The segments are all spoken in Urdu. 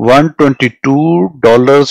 $122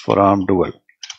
from dual,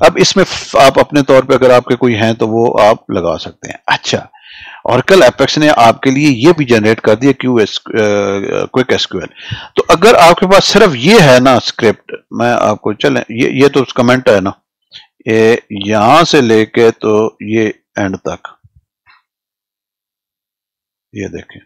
اب اس میں آپ اپنے طور پہ اگر آپ کے کوئی ہیں تو وہ آپ لگا سکتے ہیں. اچھا اوریکل ایپیکس نے آپ کے لیے یہ بھی جنریٹ کر دیا کوئک ایس کیو ایل. تو اگر آپ کے پاس صرف یہ ہے نا اسکرپٹ، میں آپ کو چلیں یہ تو کمنٹ ہے نا، یہ یہاں سے لے کے تو یہ اینڈ تک یہ دیکھیں،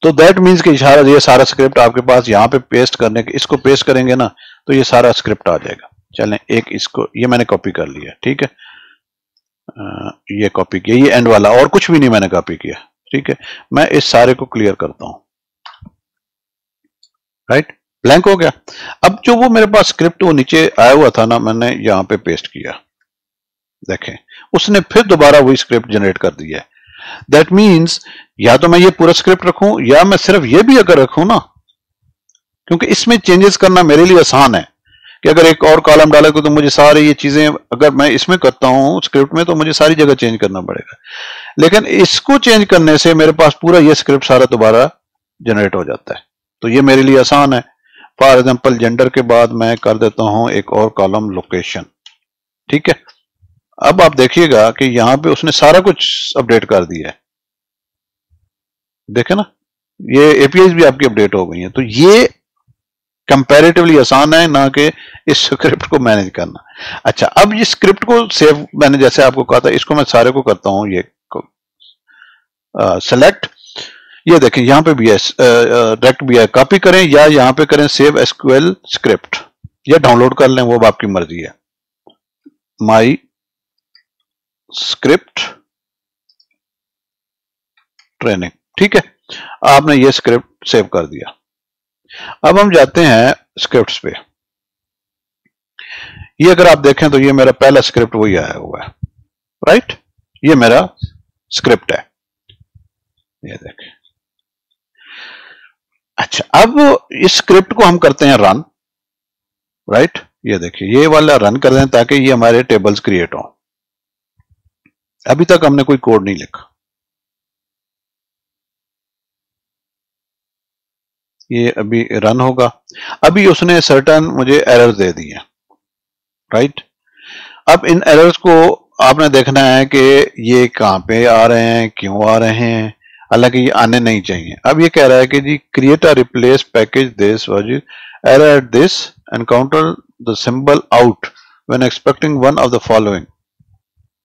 تو دیٹ مینس کہ اشارہ یہ سارا اسکرپٹ آپ کے پاس یہاں پہ پیسٹ کرنے کے، اس کو پیسٹ کریں گے نا تو یہ سارا اسکرپٹ آ جائے گا. چلیں ایک اس کو یہ میں نے کاپی کر لیا، ٹھیک ہے، یہ کاپی کیا، یہ اینڈ والا اور کچھ بھی نہیں میں نے کاپی کیا، ٹھیک ہے. میں اس سارے کو کلیئر کرتا ہوں، رائٹ، بلینک ہو گیا. اب جو وہ میرے پاس اسکرپٹ وہ نیچے آیا ہوا تھا نا، میں نے یہاں پہ پیسٹ کیا، دیکھیں اس نے پھر دوبارہ وہی اسکرپٹ جنریٹ کر دیا ہے. دیٹ مینس یا تو میں یہ پورا اسکرپٹ رکھوں یا میں صرف یہ بھی اگر رکھوں نا، کیونکہ اس میں چینجز کرنا میرے لیے آسان ہے کہ اگر ایک اور کالم ڈالے تو مجھے ساری یہ چیزیں اگر میں اس میں کرتا ہوں اسکرپٹ میں تو مجھے ساری جگہ چینج کرنا پڑے گا. لیکن اس کو چینج کرنے سے میرے پاس پورا یہ اسکرپٹ سارا دوبارہ جنریٹ ہو جاتا ہے، تو یہ میرے لیے آسان ہے. فار ایگزامپل جینڈر کے بعد میں کر دیتا ہوں ایک اور کالم لوکیشن، ٹھیک ہے. اب آپ دیکھیے گا کہ یہاں پہ اس نے سارا کچھ اپڈیٹ کر دیا ہے، دیکھیں نا یہ اے پی آئیز بھی آپ کی اپڈیٹ ہو گئی ہیں. تو یہ کمپیریٹیولی آسان ہے نہ کہ اس اسکرپٹ کو مینج کرنا. اچھا اب یہ اسکرپٹ کو سیو میں نے جیسے آپ کو کہا تھا، اس کو میں سارے کو کرتا ہوں یہ سلیکٹ. یہ دیکھیں یہاں پہ بھی ہے ڈائریکٹ بھی ہے، کاپی کریں یا یہاں پہ کریں save S Q L script یا ڈاؤن لوڈ کر لیں، وہ آپ کی مرضی ہے. مائی اسکرپٹ ٹریننگ، ٹھیک ہے، آپ نے یہ اسکرپٹ سیو کر دیا. اب ہم جاتے ہیں اسکرپٹس پہ. یہ اگر آپ دیکھیں تو یہ میرا پہلا اسکرپٹ وہی آیا ہوا ہے، رائٹ، یہ میرا اسکرپٹ ہے، یہ دیکھیں. اچھا اب اس اسکرپٹ کو ہم کرتے ہیں رن، رائٹ، یہ دیکھیں یہ والا رن کر دیں تاکہ یہ ہمارے ٹیبلز کریٹ ہوں. ابھی تک ہم نے کوئی کوڈ نہیں لکھا، یہ ابھی رن ہوگا. ابھی اس نے سرٹن مجھے ایرر دے دی ہیں، رائٹ. اب ان ایررز کو آپ نے دیکھنا ہے کہ یہ کہاں پہ آ رہے ہیں، کیوں آ رہے ہیں، حالانکہ یہ آنے نہیں چاہیے. اب یہ کہہ رہا ہے کہ جی create a replace package this was error at this encounter the symbol out when expecting one of the following,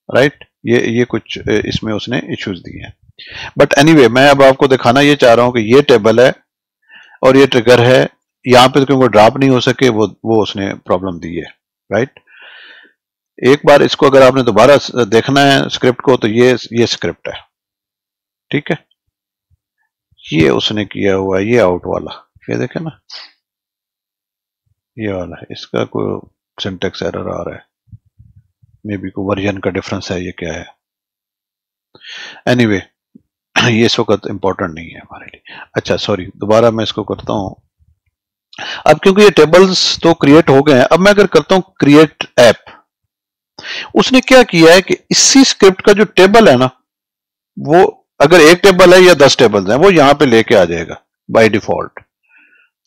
right. یہ کچھ اس میں اس نے ایشوز دی ہیں. بٹ اینی وے میں اب آپ کو دکھانا یہ چاہ رہا ہوں کہ یہ ٹیبل ہے اور یہ ٹریگر ہے، یہاں پہ کیونکہ ڈراپ نہیں ہو سکے وہ اس نے پرابلم دی ہے، رائٹ. ایک بار اس کو اگر آپ نے دوبارہ دیکھنا ہے اسکرپٹ کو تو یہ اسکرپٹ ہے، ٹھیک ہے. یہ اس نے کیا ہوا ہے، یہ آؤٹ والا یہ دیکھیں نا، یہ والا ہے، اس کا کوئی سنٹیکس ایرر آ رہا ہے، مے بی کوئی ورژن کا ڈفرنس ہے، یہ کیا ہے. اینی وے یہ اس وقت امپورٹنٹ نہیں ہے ہمارے لیے. اچھا سوری، دوبارہ میں اس کو کرتا ہوں. اب کیونکہ یہ ٹیبلز تو کریٹ ہو گئے ہیں، اب میں اگر کرتا ہوں کریٹ ایپ، اس نے کیا کیا ہے کہ اسی اسکرپٹ کا جو ٹیبل ہے نا، وہ اگر ایک ٹیبل ہے یا 10 ٹیبلز ہیں وہ یہاں پہ لے کے آ جائے گا بائی ڈیفالٹ،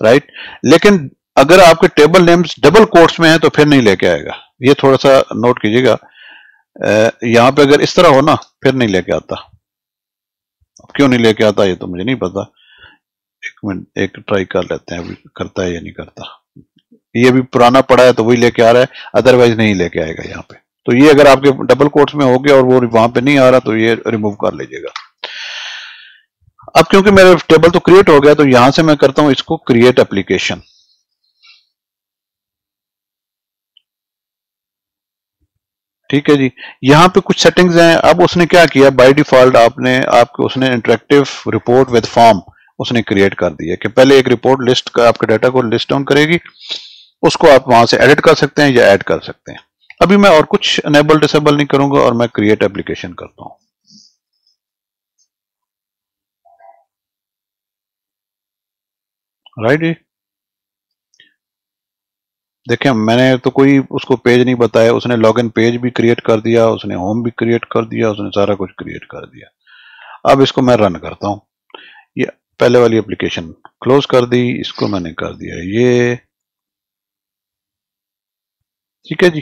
رائٹ. لیکن اگر آپ کے ٹیبل نیمز ڈبل کوٹس میں ہیں تو پھر نہیں لے کے آئے گا. یہ تھوڑا سا نوٹ کیجیے گا، یہاں پہ اگر اس طرح ہو نا پھر نہیں لے کے آتا. کیوں نہیں لے کے آتا یہ تو مجھے نہیں پتا، ایک منٹ ایک ٹرائی کر لیتے ہیں ابھی کرتا ہے یا نہیں کرتا. یہ بھی پرانا پڑا ہے تو وہی لے کے آ رہا ہے، ادروائز نہیں لے کے آئے گا یہاں پہ. تو یہ اگر آپ کے ڈبل کوٹس میں ہو گیا اور وہ وہاں پہ نہیں آ رہا تو یہ ریموو کر لیجیے گا. اب کیونکہ میرا ٹیبل تو کریٹ ہو گیا تو یہاں سے میں کرتا ہوں اس کو کریٹ اپلیکیشن. ٹھیک ہے جی، یہاں پہ کچھ سیٹنگز ہیں. اب اس نے کیا کیا، بائی ڈیفالٹ آپ کو اس نے انٹریکٹیو رپورٹ ود فارم اس نے کریٹ کر دیا کہ پہلے ایک رپورٹ لسٹ آپ کے ڈیٹا کو لسٹ ڈاؤن کرے گی، اس کو آپ وہاں سے ایڈٹ کر سکتے ہیں یا ایڈ کر سکتے ہیں. ابھی میں اور کچھ انیبل ڈسیبل نہیں کروں گا اور میں کریٹ اپلیکیشن کرتا ہوں. رائٹ جی، دیکھیں میں نے تو کوئی اس کو پیج نہیں بتایا، اس نے لاگ ان پیج بھی کریٹ کر دیا، اس نے ہوم بھی کریٹ کر دیا، اس نے سارا کچھ کریٹ کر دیا. اب اس کو میں رن کرتا ہوں. یہ پہلے والی اپلیکیشن کلوز کر دی، اس کو میں نے کر دیا یہ، ٹھیک ہے جی.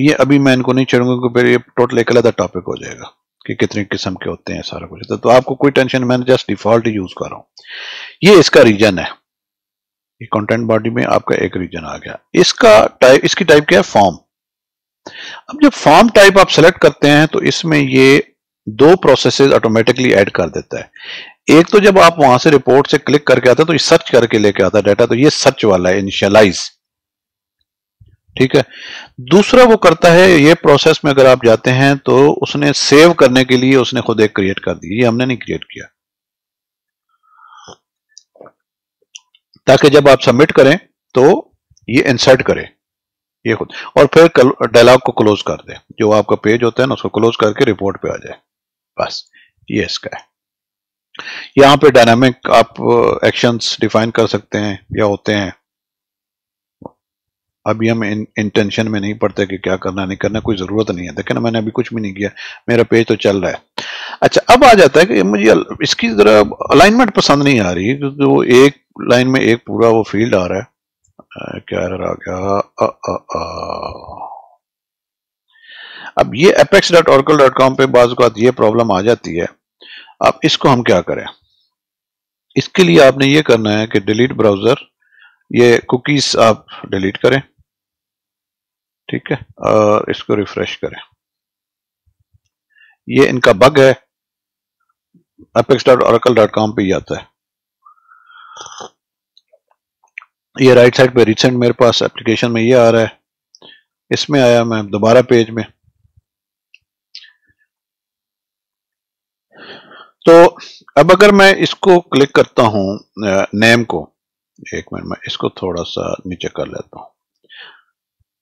یہ ابھی میں ان کو نہیں چھیڑوں گا، پھر یہ ٹوٹل ایک علیحدہ ٹاپک ہو جائے گا کہ کتنی قسم کے ہوتے ہیں سارا کچھ. تو آپ کو کوئی ٹینشن، میں نے جسٹ ڈیفالٹ یوز کر رہا ہوں. یہ اس کا ریجن ہے، یہ کنٹینٹ باڈی میں آپ کا ایک ریجن آ گیا. اس کی ٹائپ کیا ہے؟ فارم. اب جب فارم ٹائپ آپ سلیکٹ کرتے ہیں تو اس میں یہ دو پروسیسز آٹومیٹکلی ایڈ کر دیتا ہے. ایک تو جب آپ وہاں سے رپورٹ سے کلک کر کے آتا ہے تو یہ سرچ کر کے لے کے آتا ہے ڈیٹا، تو یہ سرچ والا ہے، انیشلائز. ٹھیک ہے. دوسرا وہ کرتا ہے یہ پروسیس میں اگر آپ جاتے ہیں تو اس نے سیو کرنے کے لیے اس نے خود ایک کریٹ کر دی، یہ ہم نے نہیں کریٹ کیا، تاکہ جب آپ سبمٹ کریں تو یہ انسرٹ کرے یہ خود، اور پھر ڈائلاگ کو کلوز کر دے. جو آپ کا پیج ہوتا ہے نا اس کو کلوز کر کے رپورٹ پہ آ جائے. بس یہ اس کا ہے. یہاں پہ ڈائنامک آپ ایکشنز ڈیفائن کر سکتے ہیں یا ہوتے ہیں. ابھی ہم انٹینشن میں نہیں پڑتے کہ کیا کرنا نہیں کرنا، کوئی ضرورت نہیں ہے. دیکھیں نا میں نے ابھی کچھ بھی نہیں کیا، میرا پیج تو چل رہا ہے. اچھا اب آ جاتا ہے کہ مجھے اس کی ذرا الائنمنٹ پسند نہیں آ رہی، کیونکہ وہ ایک لائن میں ایک پورا وہ فیلڈ آ رہا ہے. کیا ایرر آ گیا؟ اب یہ apex.oracle.com پہ بعض اوقات یہ پرابلم آ جاتی ہے. اب اس کو ہم کیا کریں؟ اس کے لیے آپ نے یہ کرنا ہے کہ ڈیلیٹ براؤزر، یہ کوکیز آپ ڈیلیٹ کریں. ٹھیک ہے، اور اس کو ریفریش کریں. یہ ان کا بگ ہے، apex.oracle.com پہ ہی آتا ہے. یہ رائٹ سائڈ پہ ریسنٹ میرے پاس اپلیکیشن میں یہ آ رہا ہے، اس میں آیا میں دوبارہ پیج میں. تو اب اگر میں اس کو کلک کرتا ہوں نیم کو، ایک منٹ میں اس کو تھوڑا سا نیچے کر لیتا ہوں.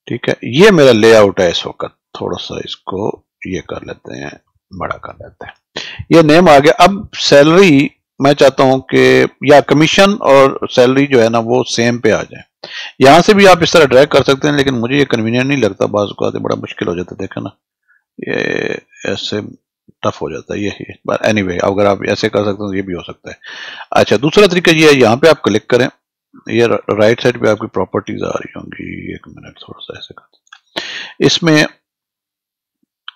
ٹھیک ہے، یہ میرا لے آؤٹ ہے اس وقت. تھوڑا سا اس کو یہ کر لیتے ہیں، بڑا کر لیتے ہیں. یہ نیم آ گیا. اب سیلری میں چاہتا ہوں کہ یا کمیشن اور سیلری جو ہے نا وہ سیم پہ آ جائیں. یہاں سے بھی آپ اس طرح ڈریگ کر سکتے ہیں، لیکن مجھے یہ کنوینئنٹ نہیں لگتا. بعض اوقات بڑا مشکل ہو جاتا ہے، دیکھیں نا یہ ایسے ٹف ہو جاتا ہے. یہی اینی وے اگر آپ ایسے کر سکتے ہیں تو یہ بھی ہو سکتا ہے. اچھا دوسرا طریقہ یہ ہے، یہاں پہ آپ کلک کریں، یہ رائٹ سائڈ پہ آپ کی پراپرٹیز آ رہی ہوں گی. ایک منٹ تھوڑا سا ایسے کرتے ہیں. اس میں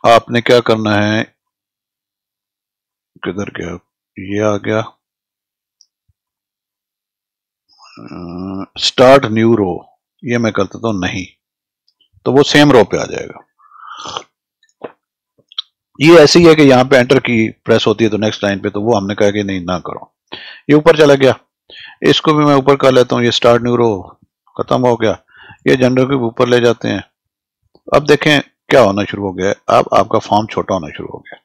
آپ نے کیا کرنا ہے، کدھر گیا؟ یہ آ گیا اسٹارٹ نیو رو. یہ میں کر دیتا ہوں نہیں، تو وہ سیم رو پہ آ جائے گا. یہ ایسے ہی ہے کہ یہاں پہ انٹر کی پریس ہوتی ہے تو نیکسٹ لائن پہ، تو وہ ہم نے کہا کہ نہیں نہ کرو. یہ اوپر چلا گیا، اس کو بھی میں اوپر کر لیتا ہوں. یہ اسٹارٹ نیو رو ختم ہو گیا. یہ جنرل کے اوپر لے جاتے ہیں. اب دیکھیں کیا ہونا شروع ہو گیا. اب آپ کا فارم چھوٹا ہونا شروع ہو گیا.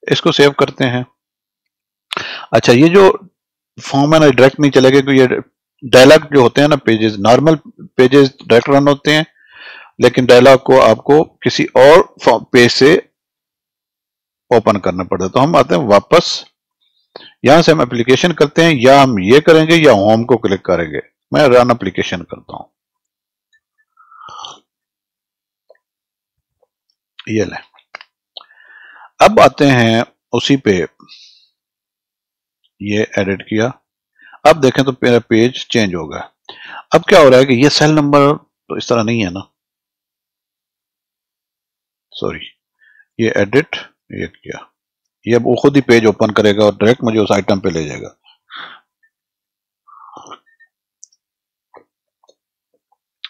اس کو سیو کرتے ہیں. اچھا یہ جو فارم ہے نا ڈائریکٹ نہیں چلے گا، کیونکہ یہ ڈائلاگ جو ہوتے ہیں نا پیجز، نارمل پیجز ڈائریکٹ رن ہوتے ہیں، لیکن ڈائلاگ کو آپ کو کسی اور پیج سے اوپن کرنا پڑتا ہے. تو ہم آتے ہیں واپس، یہاں سے ہم اپلیکیشن کرتے ہیں، یا ہم یہ کریں گے یا ہوم کو کلک کریں گے. میں رن اپلیکیشن کرتا ہوں. یہ لیں. اب آتے ہیں اسی پہ، یہ ایڈٹ کیا. اب دیکھیں تو میرا پیج چینج ہوگا. اب کیا ہو رہا ہے کہ یہ سیل نمبر تو اس طرح نہیں ہے نا، سوری، یہ ایڈٹ یہ کیا، یہ اب وہ خود ہی پیج اوپن کرے گا اور ڈائریکٹ مجھے اس آئٹم پہ لے جائے گا.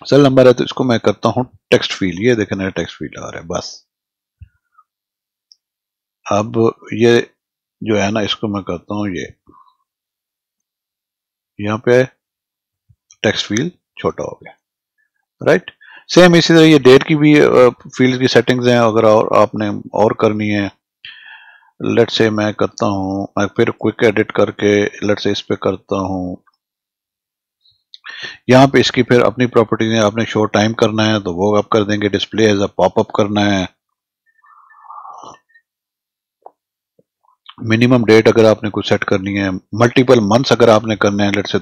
سیل نمبر ہے تو اس کو میں کرتا ہوں ٹیکسٹ فیلڈ. یہ دیکھیں میرا ٹیکسٹ فیلڈ آ رہا ہے. بس اب یہ جو ہے نا اس کو میں کرتا ہوں یہ یہاں پہ ٹیکسٹ فیلڈ چھوٹا ہو گیا. رائٹ. سیم اسی طرح یہ ڈیٹ کی بھی فیلڈ کی سیٹنگز ہیں، اگر آپ نے اور کرنی ہے. لیٹ سے میں کرتا ہوں، میں پھر کوئک ایڈٹ کر کے لیٹ سے اس پہ کرتا ہوں. یہاں پہ اس کی پھر اپنی پراپرٹیز ہیں. آپ نے شو ٹائم کرنا ہے تو وہ آپ کر دیں گے. ڈسپلے ایز اے پاپ اپ کرنا ہے. منیمم ڈیٹ اگر آپ نے کوئی سیٹ کرنی ہے. ملٹیپل منتھس اگر آپ نے کرنے ہیں، لیٹ سے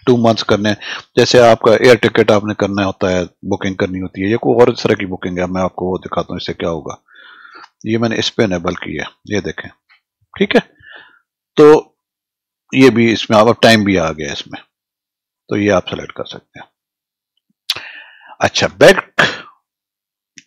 2 منتھس کرنے ہیں. جیسے آپ کا ایئر ٹکٹ آپ نے کرنا ہوتا ہے، بکنگ کرنی ہوتی ہے، یا کوئی اور اس طرح کی بکنگ ہے. میں آپ کو وہ دکھاتا ہوں اس سے کیا ہوگا. یہ میں نے اس پہ انیبل کی ہے، یہ دیکھیں. ٹھیک ہے، تو یہ بھی اس میں آپ ٹائم بھی آ گیا اس میں، تو یہ آپ سلیکٹ کر سکتے ہیں. اچھا بیک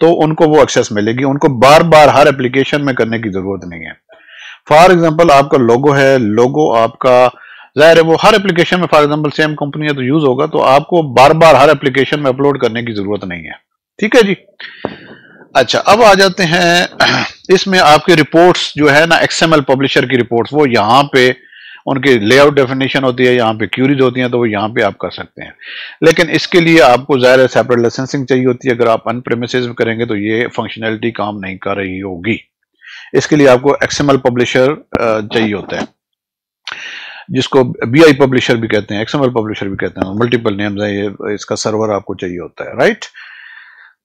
تو ان کو وہ ایکسیس ملے گی، ان کو بار بار ہر اپلیکیشن میں کرنے کی ضرورت نہیں ہے. فار ایگزامپل آپ کا لوگو ہے، لوگو آپ کا ظاہر ہے وہ ہر اپلیکیشن میں فار ایگزامپل سیم کمپنی ہے تو یوز ہوگا، تو آپ کو بار بار ہر اپلیکیشن میں اپلوڈ کرنے کی ضرورت نہیں ہے. ٹھیک ہے جی. اچھا اب آ جاتے ہیں اس میں آپ کے رپورٹس جو ہے نا ایکس ایم ایل پبلشر کی رپورٹس، وہ یہاں پہ ان کی لے آؤٹ ڈیفینیشن ہوتی ہے، یہاں پہ کیوریز ہوتی ہیں، تو وہ یہاں پہ آپ کر سکتے ہیں. لیکن اس کے لیے آپ کو ظاہر سیپریٹ لائسنسنگ چاہیے ہوتی ہے. اگر آپ ان پریمیسز میں کریں گے تو یہ فنکشنلٹی کام نہیں کر رہی ہوگی. اس کے لیے آپ کو ایکس ایم ایل پبلشر چاہیے ہوتا ہے، جس کو بی آئی پبلشر بھی کہتے ہیں، ایکس ایم ایل پبلشر بھی کہتے ہیں، ملٹیپل نیمز ہیں. یہ اس کا سرور آپ کو چاہیے ہوتا ہے، رائٹ.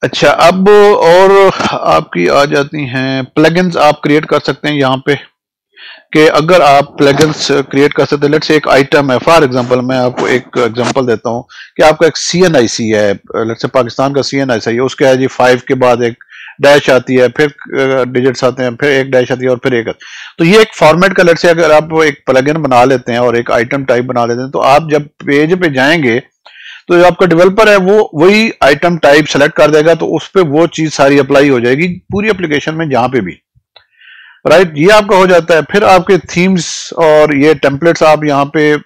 اچھا اب اور آپ کی آ جاتی ہیں پلگنز آپ کریٹ کر سکتے ہیں یہاں پہ، کہ اگر آپ پلگنز کریٹ کر سکتے ہیں، لیٹس ایک آئٹم ہے، فار ایگزامپل میں آپ کو ایک ایگزامپل دیتا ہوں کہ آپ کا ایک سی این آئی سی ہے، لیٹس پاکستان کا سی این آئی سی ہے، اس کا ہے جی 5 کے بعد ایک ڈیش آتی ہے، پھر ڈیجٹس آتے ہیں، پھر ایک ڈیش آتی ہے اور پھر ایک. تو یہ ایک فارمیٹ کا لیٹس اگر آپ ایک پلگن بنا لیتے ہیں اور ایک آئٹم ٹائپ بنا لیتے ہیں، تو آپ جب پیج پہ جائیں گے تو جو آپ کا ڈیولپر ہے وہ وہی آئٹم ٹائپ سلیکٹ کر دے گا، تو اس پہ وہ چیز ساری اپلائی ہو جائے گی پوری اپلیکیشن میں جہاں پہ بھی، رائٹ. یہ آپ کا ہو جاتا ہے. پھر آپ کے تھیمز اور یہ ٹیمپلیٹس آپ یہاں پہ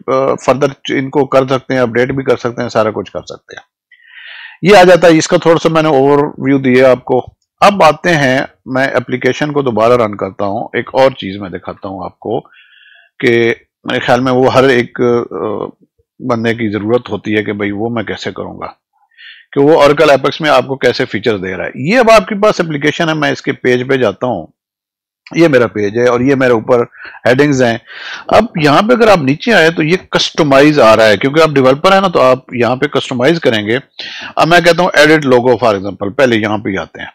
فردر ان کو کر سکتے ہیں، اپڈیٹ بھی کر سکتے ہیں، سارا کچھ کر سکتے ہیں. یہ آ جاتا ہے. اس کا تھوڑا سا میں نے اوور ویو دیا آپ کو. اب آتے ہیں، میں اپلیکیشن کو دوبارہ رن کرتا ہوں، ایک اور چیز میں دکھاتا ہوں آپ کو کہ میرے خیال میں وہ ہر ایک بندے کی ضرورت ہوتی ہے کہ بھئی وہ میں کیسے کروں گا، کہ وہ اوریکل ایپیکس میں آپ کو کیسے فیچر دے رہا ہے. یہ اب آپ کے پاس اپلیکیشن ہے، میں اس کے پیج پہ جاتا ہوں، یہ میرا پیج ہے اور یہ میرے اوپر ہیڈنگز ہیں. اب یہاں پہ اگر آپ نیچے آئے تو یہ کسٹمائز آ رہا ہے، کیونکہ آپ ڈیولپر ہیں نا، تو آپ یہاں پہ کسٹمائز کریں گے. اب میں کہتا ہوں ایڈٹ لوگو فار ایگزامپل، پہلے یہاں پہ آتے ہیں،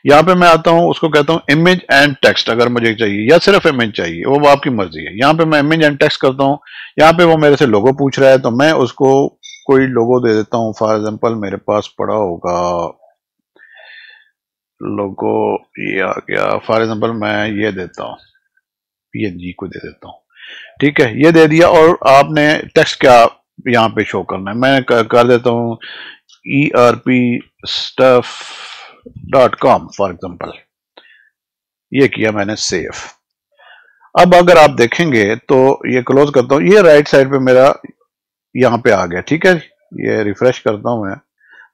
یہاں پہ میں آتا ہوں، اس کو کہتا ہوں امیج اینڈ ٹیکسٹ، اگر مجھے چاہیے یا صرف امیج چاہیے وہ آپ کی مرضی ہے. یہاں پہ میں امیج اینڈ ٹیکسٹ کرتا ہوں. یہاں پہ وہ میرے سے لوگو پوچھ رہا ہے، تو میں اس کو کوئی لوگو دے دیتا ہوں. فار ایگزامپل میرے پاس پڑا ہوگا لوگو، یہ آ گیا. فار ایگزامپل میں یہ دیتا ہوں، پی این جی کو دے دیتا ہوں. ٹھیک ہے، یہ دے دیا. اور آپ نے ٹیکسٹ کیا یہاں پہ شو کرنا ہے، میں کر دیتا ہوں erpstuff.com فار ایگزامپل. یہ کیا میں نے سیو. اب اگر آپ دیکھیں گے تو یہ کلوز کرتا ہوں، یہ رائٹ سائڈ پہ میرا یہاں پہ آ گیا. ٹھیک ہے، یہ ریفریش کرتا ہوں میں،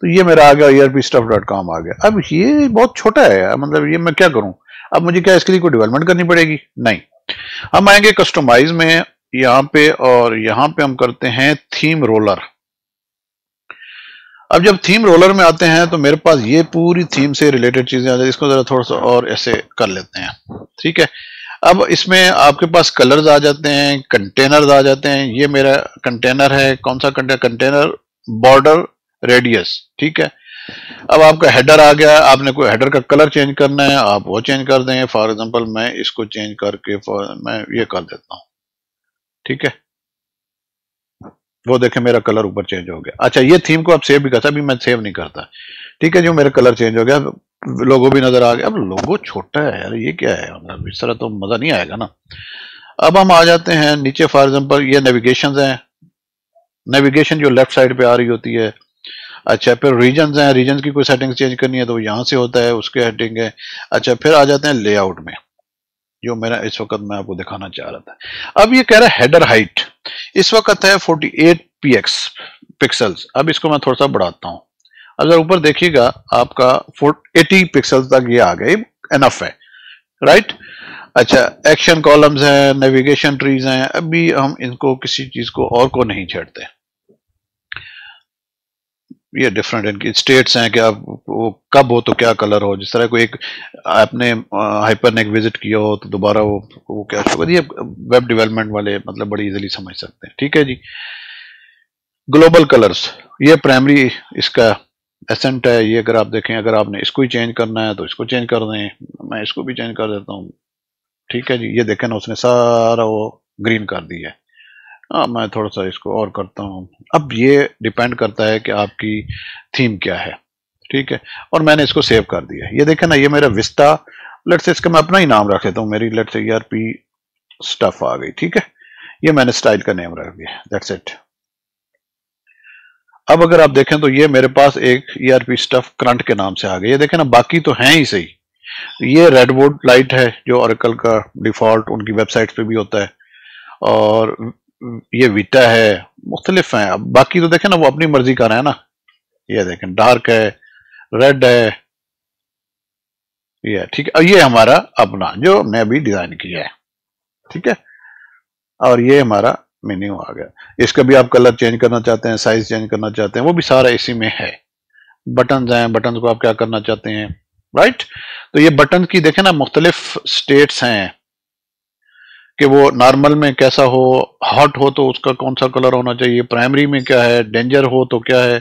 تو یہ میرا آ گیا erpstuff.com آ گیا. اب یہ بہت چھوٹا ہے، مطلب یہ میں کیا کروں اب؟ مجھے کیا اس کے لیے کوئی ڈیولپمنٹ کرنی پڑے گی؟ نہیں. ہم آئیں گے کسٹمائز میں یہاں پہ، اور یہاں پہ ہم کرتے ہیں تھیم رولر. اب جب تھیم رولر میں آتے ہیں تو میرے پاس یہ پوری تھیم سے ریلیٹڈ چیزیں آ جاتی ہیں. اس کو ذرا تھوڑا سا اور ایسے کر لیتے ہیں. ٹھیک ہے، اب اس میں آپ کے پاس کلرز آ جاتے ہیں، کنٹینرز آ جاتے ہیں. یہ میرا کنٹینر ہے. کون سا کنٹینر؟ Border radius. ٹھیک ہے، اب آپ کا ہیڈر آ گیا. آپ نے کوئی ہیڈر کا کلر چینج کرنا ہے، آپ وہ چینج کر دیں. فار ایگزامپل میں اس کو چینج کر کے میں یہ کر دیتا ہوں. ٹھیک ہے، وہ دیکھیں میرا کلر اوپر چینج ہو گیا. اچھا، یہ تھیم کو آپ سیو بھی کرتا، ابھی میں سیو نہیں کرتا. ٹھیک ہے، جو میرا کلر چینج ہو گیا، لوگو بھی نظر آ گیا. اب لوگو چھوٹا ہے یار، یہ کیا ہے؟ مطلب اس طرح تو مزہ نہیں آئے گا نا. اب ہم آ جاتے ہیں نیچے. فار ایگزامپل یہ نیویگیشنز ہیں، نیویگیشن جو لیفٹ سائڈ پہ آ رہی ہوتی ہے. اچھا، پھر ریجنز ہیں، ریجنز کی کوئی سیٹنگ چینج کرنی ہے تو یہاں سے ہوتا ہے، اس کے ہیڈنگ ہے. اچھا، پھر آ جاتے ہیں لے آؤٹ میں، جو میرا اس وقت میں آپ کو دکھانا چاہ رہا تھا. اب یہ کہہ رہا ہے ہیڈر ہائٹ اس وقت ہے 48 پکسلز. اب اس کو میں تھوڑا سا بڑھاتا ہوں. اگر اوپر دیکھیے گا آپ کا 80 پکسل تک یہ آ گئے، انف ہے، رائٹ. اچھا، ایکشن کالمز ہیں، نیویگیشن ٹریز ہیں. ابھی ہم ان کو کسی چیز کو اور کو نہیں چھیڑتے. یہ ڈفرنٹ ان کی اسٹیٹس ہیں کہ آپ وہ کب ہو تو کیا کلر ہو. جس طرح کوئی ایک آپ نے ہائپر نیک وزٹ کیا ہو تو دوبارہ وہ کیا شو. یہ ویب ڈیولپمنٹ والے مطلب بڑی ایزیلی سمجھ سکتے ہیں. ٹھیک ہے جی. گلوبل کلرز، یہ پرائمری اس کا ایسنٹ ہے. یہ اگر آپ دیکھیں، اگر آپ نے اس کو ہی چینج کرنا ہے تو اس کو چینج کر دیں. میں اس کو بھی چینج کر دیتا ہوں. ٹھیک ہے جی. یہ دیکھیں نا، اس نے سارا وہ گرین کر دیا ہے. میں تھوڑا سا اس کو اور کرتا ہوں. اب یہ ڈیپینڈ کرتا ہے کہ آپ کی تھیم کیا ہے. ٹھیک ہے، اور میں نے اس کو سیو کر دیا. یہ دیکھیں نا، یہ میرا وسٹا، لیٹ سے اس کا میں اپنا ہی نام رکھ لیتا ہوں. میری لیٹ سے ERP سٹف آ گئی. ٹھیک ہے، یہ میں نے سٹائل کا نیم رکھ دیا. That's it. اب اگر آپ دیکھیں تو یہ میرے پاس ایک ERP اسٹف کرنٹ کے نام سے آ گئی. یہ دیکھیں نا باقی تو ہیں ہی صحیح. یہ ریڈ ووڈ لائٹ ہے جو اوریکل کا ڈیفالٹ ان کی ویب سائٹ پہ بھی ہوتا ہے, اور یہ ویٹا ہے, مختلف ہیں. اب باقی تو دیکھیں نا وہ اپنی مرضی کا رہے ہیں نا. یہ دیکھیں ڈارک ہے, ریڈ ہے, یہ ٹھیک ہے. یہ ہمارا اپنا جو ہم نے ابھی ڈیزائن کیا ہے, ٹھیک ہے. اور یہ ہمارا مینیو آ گیا. اس کا بھی آپ کلر چینج کرنا چاہتے ہیں, سائز چینج کرنا چاہتے ہیں, وہ بھی سارا اسی میں ہے. بٹنز ہیں, بٹنز کو آپ کیا کرنا چاہتے ہیں, رائٹ. تو یہ بٹن کی دیکھیں نا مختلف سٹیٹس ہیں کہ وہ نارمل میں کیسا ہو, ہاٹ ہو تو اس کا کون سا کلر ہونا چاہیے, پرائمری میں کیا ہے, ڈینجر ہو تو کیا ہے,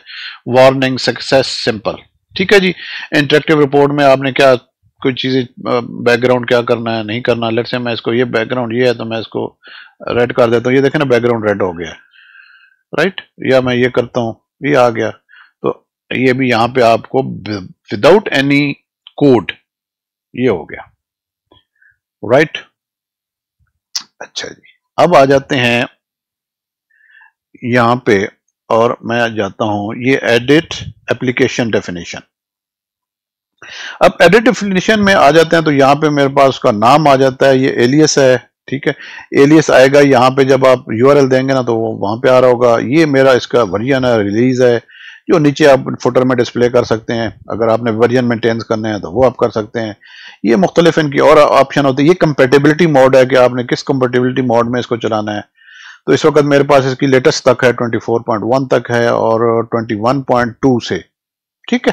وارننگ, سکسیس, سمپل. ٹھیک ہے جی. انٹریکٹیو رپورٹ میں آپ نے کیا کوئی چیزیں بیک گراؤنڈ کیا کرنا ہے, نہیں کرنا. لیٹ سے میں اس کو یہ بیک گراؤنڈ یہ ہے تو میں اس کو ریڈ کر دیتا ہوں. یہ دیکھیں نا بیک گراؤنڈ ریڈ ہو گیا, رائٹ. یا میں یہ کرتا ہوں, یہ آ گیا. تو یہ بھی یہاں پہ آپ کو وداؤٹ اینی کوڈ یہ ہو گیا, رائٹ. اچھا جی. اب آ جاتے ہیں یہاں پہ, اور میں جاتا ہوں یہ ایڈٹ ایپلیکیشن ڈیفینیشن. اب ایڈٹ ڈیفینیشن میں آ جاتے ہیں تو یہاں پہ میرے پاس اس کا نام آ جاتا ہے, یہ ایلیس ہے, ٹھیک ہے. ایلیس آئے گا یہاں پہ, جب آپ URL دیں گے نا تو وہ وہاں پہ آ رہا ہوگا. یہ میرا اس کا ورژن ہے, ریلیز ہے, جو نیچے آپ فوٹر میں ڈسپلے کر سکتے ہیں. اگر آپ نے ورژن مینٹینس کرنے ہیں تو وہ آپ کر سکتے ہیں. یہ مختلف ان کی اور آپشن ہوتے ہیں. یہ کمپیٹیبلٹی موڈ ہے کہ آپ نے کس کمپیٹیبلٹی موڈ میں اس کو چلانا ہے. تو اس وقت میرے پاس اس کی لیٹسٹ تک ہے 24.1 تک ہے, اور 21.2 سے, ٹھیک ہے.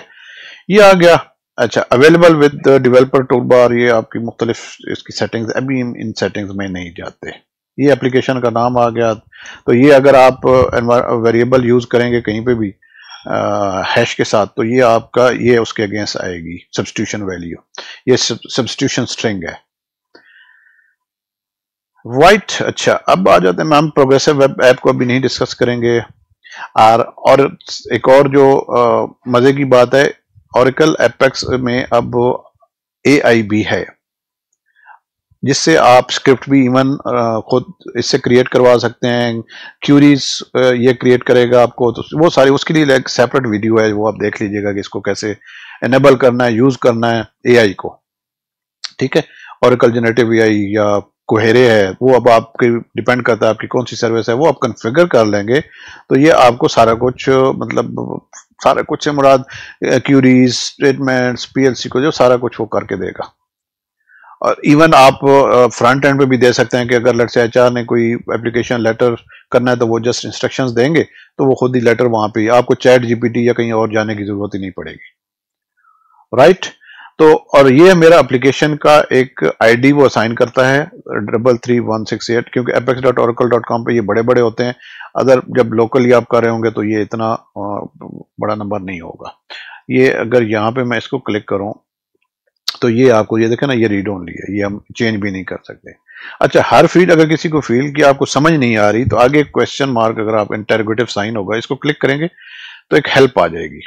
یہ آ گیا. اچھا, اویلیبل ود ڈیولپر ٹول بار. یہ آپ کی مختلف اس کی سیٹنگز, ابھی ان سیٹنگز میں نہیں جاتے. یہ اپلیکیشن کا نام آ گیا. تو یہ اگر آپ ویریبل یوز کریں گے کہیں پہ بھی ہیش کے ساتھ, تو یہ آپ کا یہ اس کے اگینسٹ آئے گی سبسٹیوشن ویلیو. یہ سبسٹیوشن اسٹرنگ ہے, رائٹ. اچھا, اب آ جاتے ہیں, ہم پروگریسو ویب ایپ کو ابھی نہیں ڈسکس کریں گے. اور ایک اور جو مزے کی بات ہے, اوریکل ایپیکس میں اب AI بھی ہے, جس سے آپ اسکرپٹ بھی ایون خود اس سے کریٹ کروا سکتے ہیں. کیوریز یہ کریٹ کرے گا آپ کو, تو وہ ساری اس کے لیے ایک سیپریٹ ویڈیو ہے, وہ آپ دیکھ لیجئے گا کہ اس کو کیسے انیبل کرنا ہے, یوز کرنا ہے AI کو, ٹھیک ہے. اوریکل جنریٹو AI یا کوہیرے ہے, وہ اب آپ کے ڈیپینڈ کرتا ہے آپ کی کون سی سروس ہے, وہ آپ کنفیگر کر لیں گے تو یہ آپ کو سارا کچھ, مطلب سارا کچھ سے مراد کیوریز, اسٹیٹمنٹس, PLC کو جو سارا کچھ وہ کر کے دے گا. اور ایون آپ فرنٹ اینڈ پہ بھی دے سکتے ہیں کہ اگر لیٹ سے HR نے کوئی اپلیکیشن لیٹر کرنا ہے تو وہ جسٹ انسٹرکشنز دیں گے تو وہ خود ہی لیٹر وہاں پہ, آپ کو چیٹ GPT یا کہیں اور جانے کی ضرورت ہی نہیں پڑے گی, رائٹ. تو اور یہ میرا اپلیکیشن کا ایک ID وہ اسائن کرتا ہے 33168, کیونکہ apex.oracle.com پہ یہ بڑے بڑے ہوتے ہیں. اگر جب لوکلی آپ کر رہے ہوں گے تو یہ اتنا بڑا نمبر نہیں ہوگا. یہ اگر یہاں پہ میں اس کو کلک کروں تو یہ آپ کو, یہ دیکھیں نا, یہ ریڈ اونلی ہے, یہ ہم چینج بھی نہیں کر سکتے. اچھا, ہر فیلڈ اگر کسی کو فیلڈ کی آپ کو سمجھ نہیں آ رہی تو آگے کویسچن مارک, اگر آپ انٹروگیٹو سائن ہوگا, اس کو کلک کریں گے تو ایک ہیلپ آ جائے گی.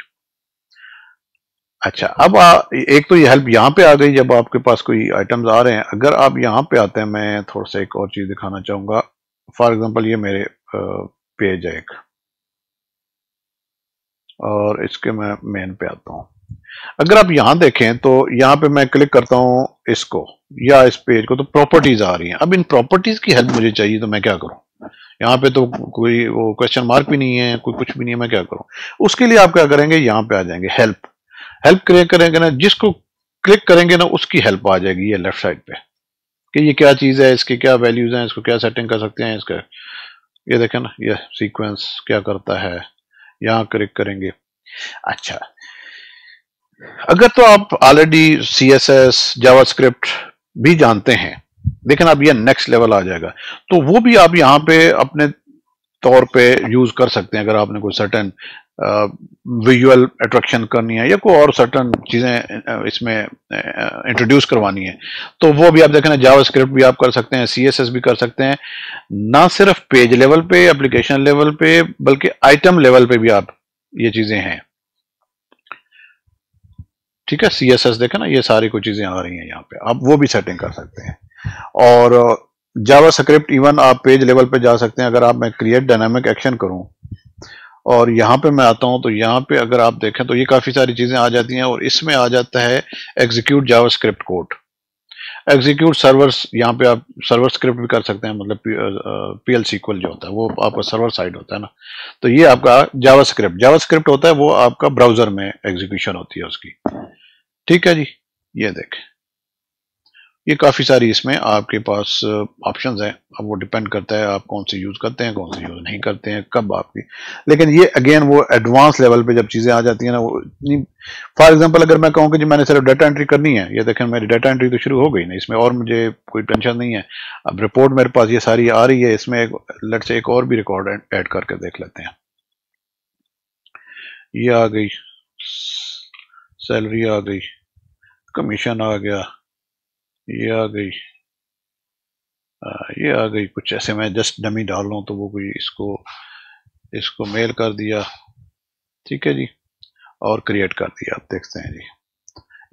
اچھا, اب ایک تو یہ ہیلپ یہاں پہ آ گئی جب آپ کے پاس کوئی آئٹمز آ رہے ہیں. اگر آپ یہاں پہ آتے ہیں, میں تھوڑا سا ایک اور چیز دکھانا چاہوں گا. فار ایگزامپل یہ میرے پیج ہے ایک, اور اس کے میں مین پہ آتا ہوں. اگر آپ یہاں دیکھیں تو یہاں پہ میں کلک کرتا ہوں اس کو یا اس پیج کو, تو پراپرٹیز آ رہی ہیں. اب ان پراپرٹیز کی ہیلپ مجھے چاہیے تو میں کیا کروں؟ یہاں پہ تو کوئی وہ کویسچن مارک بھی نہیں ہے, کوئی کچھ بھی نہیں ہے, میں کیا کروں؟ اس کے لیے آپ کیا کریں گے, یہاں پہ آ جائیں گے ہیلپ. ہیلپ کلک کریں گے نا, جس کو کلک کریں گے نا اس کی ہیلپ آ جائے گی یہ لیفٹ سائڈ پہ, کہ یہ کیا چیز ہے, اس کے کیا ویلیوز ہیں, اس کو کیا سیٹنگ کر سکتے ہیں, اس کا یہ دیکھیں نا, یہ سیکوینس کیا کرتا ہے, یہاں کلک کریں گے. اچھا, اگر تو آپ آلریڈی CSS جاوا اسکرپٹ بھی جانتے ہیں, لیکن اب یہ نیکسٹ لیول آ جائے گا, تو وہ بھی آپ یہاں پہ اپنے طور پہ یوز کر سکتے ہیں. اگر آپ نے کوئی سرٹن ویژول اٹریکشن کرنی ہے یا کوئی اور سرٹن چیزیں اس میں انٹروڈیوس کروانی ہے, تو وہ بھی آپ دیکھیں نا, جاوا اسکرپٹ بھی آپ کر سکتے ہیں, CSS بھی کر سکتے ہیں. نہ صرف پیج لیول پہ, اپلیکیشن لیول پہ, بلکہ آئٹم لیول پہ بھی آپ یہ چیزیں ہیں, ٹھیک ہے. CSS دیکھیں نا, یہ ساری کوئی چیزیں آ رہی ہیں یہاں پہ, آپ وہ بھی سیٹنگ کر سکتے ہیں. اور جاوا اسکرپٹ ایون آپ پیج لیول پہ جا سکتے ہیں. اگر آپ میں کریٹ ڈائنامک ایکشن کروں اور یہاں پہ میں آتا ہوں تو یہاں پہ اگر آپ دیکھیں تو یہ کافی ساری چیزیں آ جاتی ہیں، اور اس میں آ جاتا ہے ایگزیکیوٹ جاوا اسکرپٹ کوڈ، ایگزیکیوٹ سرورز، یہاں پہ آپ سرور اسکرپٹ بھی کر سکتے ہیں، مطلب پی ایل سیکول جو ہوتا ہے وہ آپ کا سرور سائڈ ہوتا ہے نا، تو یہ آپ کا جاوا اسکرپٹ ہوتا ہے، وہ آپ کا براؤزر میں ایگزیکیوشن ہوتی ہے اس کی، ٹھیک ہے جی۔ یہ دیکھیں یہ کافی ساری اس میں آپ کے پاس آپشنز ہیں، اب وہ ڈیپینڈ کرتا ہے آپ کون سی یوز کرتے ہیں کون سی یوز نہیں کرتے ہیں کب آپ کی، لیکن یہ اگین وہ ایڈوانس لیول پہ جب چیزیں آ جاتی ہیں نا، وہ فار ایگزامپل اگر میں کہوں کہ جی میں نے صرف ڈیٹا انٹری کرنی ہے، یہ دیکھیں میری ڈیٹا انٹری تو شروع ہو گئی نا، اس میں اور مجھے کوئی ٹینشن نہیں ہے، اب رپورٹ میرے پاس یہ ساری آ رہی ہے، اس میں لیٹ سے ایک اور بھی ریکارڈ ایڈ کر کے دیکھ لیتے ہیں، یہ آ گئی سیلری، آ گئی کمیشن، آ گیا یہ آ گئی، یہ آ گئی کچھ ایسے، میں جسٹ ڈمی ڈال رہا ہوں تو وہ کوئی اس کو میل کر دیا، ٹھیک ہے جی، اور کریٹ کر دیا، آپ دیکھتے ہیں جی،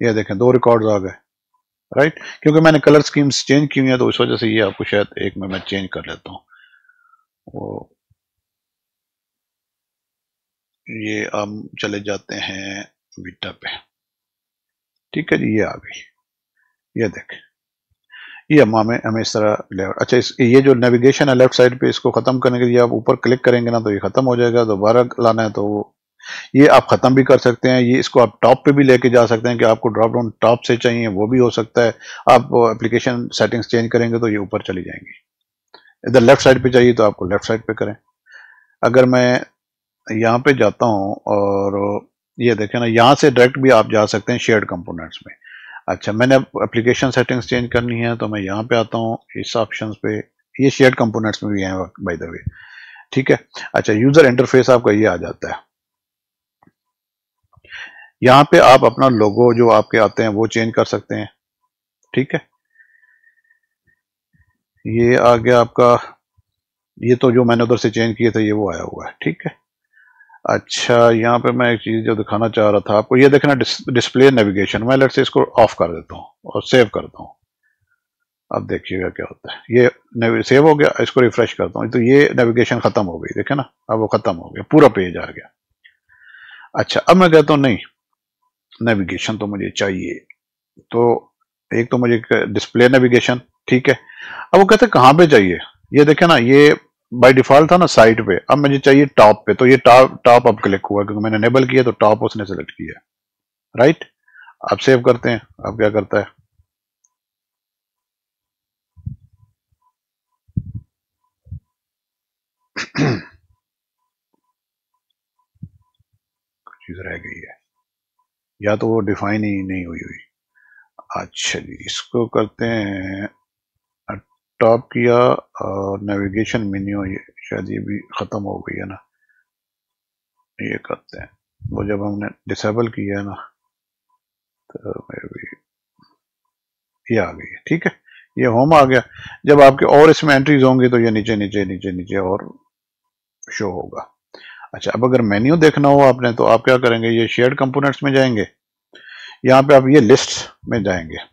یہ دیکھیں 2 ریکارڈز آ گئے، رائٹ، کیونکہ میں نے کلر سکیمز چینج کی ہوئی ہیں تو اس وجہ سے یہ آپ کو شاید ایک میں چینج کر لیتا ہوں، وہ یہ ہم چلے جاتے ہیں بیٹا پہ، ٹھیک ہے جی، یہ آ گئی، یہ دیکھیں یہ ہمیں اس طرح اچھا یہ جو نیویگیشن ہے لیفٹ سائڈ پہ، اس کو ختم کرنے کے لیے آپ اوپر کلک کریں گے نا تو یہ ختم ہو جائے گا، دوبارہ لانا ہے تو یہ آپ ختم بھی کر سکتے ہیں، یہ اس کو آپ ٹاپ پہ بھی لے کے جا سکتے ہیں کہ آپ کو ڈراپ ڈاؤن ٹاپ سے چاہیے وہ بھی ہو سکتا ہے، آپ اپلیکیشن سیٹنگز چینج کریں گے تو یہ اوپر چلی جائیں گی، ادھر لیفٹ سائڈ پہ چاہیے تو آپ کو لیفٹ سائڈ پہ کریں، اگر میں یہاں پہ جاتا ہوں اور یہ دیکھیں نا یہاں سے ڈائریکٹ بھی آپ جا سکتے ہیں شیئرڈ کمپوننٹس میں، اچھا میں نے اپلیکیشن سیٹنگز چینج کرنی ہے تو میں یہاں پہ آتا ہوں اس آپشنز پہ، یہ شیئرڈ کمپوننٹس میں بھی ہیں بائی دا وے، ٹھیک ہے، اچھا یوزر انٹرفیس آپ کا یہ آ جاتا ہے، یہاں پہ آپ اپنا لوگو جو آپ کے آتے ہیں وہ چینج کر سکتے ہیں، ٹھیک ہے، یہ آ گیا آپ کا، یہ تو جو میں نے ادھر سے چینج کیے تھے یہ وہ آیا ہوا ہے، ٹھیک ہے، اچھا یہاں پہ میں ایک چیز جو دکھانا چاہ رہا تھا آپ کو، یہ دیکھنا ڈسپلے نیویگیشن، میں لیٹ سے اس کو آف کر دیتا ہوں اور سیو کرتا ہوں، اب دیکھیے گا کیا ہوتا ہے، یہ سیو ہو گیا، اس کو ریفریش کرتا ہوں تو یہ نیویگیشن ختم ہو گئی، دیکھیں نا اب وہ ختم ہو گیا، پورا پیج آ گیا، اچھا اب میں کہتا ہوں نہیں نیویگیشن تو مجھے چاہیے، تو ایک تو مجھے ڈسپلے نیویگیشن، ٹھیک ہے، اب وہ کہتے ہیں کہاں پہ چاہیے، یہ دیکھیں نا یہ بائی ڈیفالٹ تھا نا سائٹ پہ، اب مجھے چاہیے ٹاپ پہ، تو یہ ٹاپ اب کلک ہوا کیونکہ میں نے انیبل کیا تو ٹاپ اس نے سلیکٹ کیا، رائٹ، اب سیو کرتے ہیں، اب کیا کرتا ہے، چیز رہ گئی ہے یا تو وہ ڈیفائن ہی نہیں ہوئی، اچھا جی اس کو کرتے ہیں ٹاپ کیا، اور نیویگیشن مینیو یہ شاید یہ بھی ختم ہو گئی ہے نا، یہ کرتے ہیں وہ جب ہم نے ڈسیبل کیا ہے نا تو یہ آ گئی ہے، ٹھیک ہے، یہ ہوم آ گیا، جب آپ کے اور اس میں انٹریز ہوں گی تو یہ نیچے نیچے نیچے نیچے اور شو ہوگا، اچھا اب اگر مینیو دیکھنا ہو آپ نے تو آپ کیا کریں گے، یہ شیئرڈ کمپوننٹس میں جائیں گے، یہاں پہ آپ یہ لسٹ میں جائیں گے،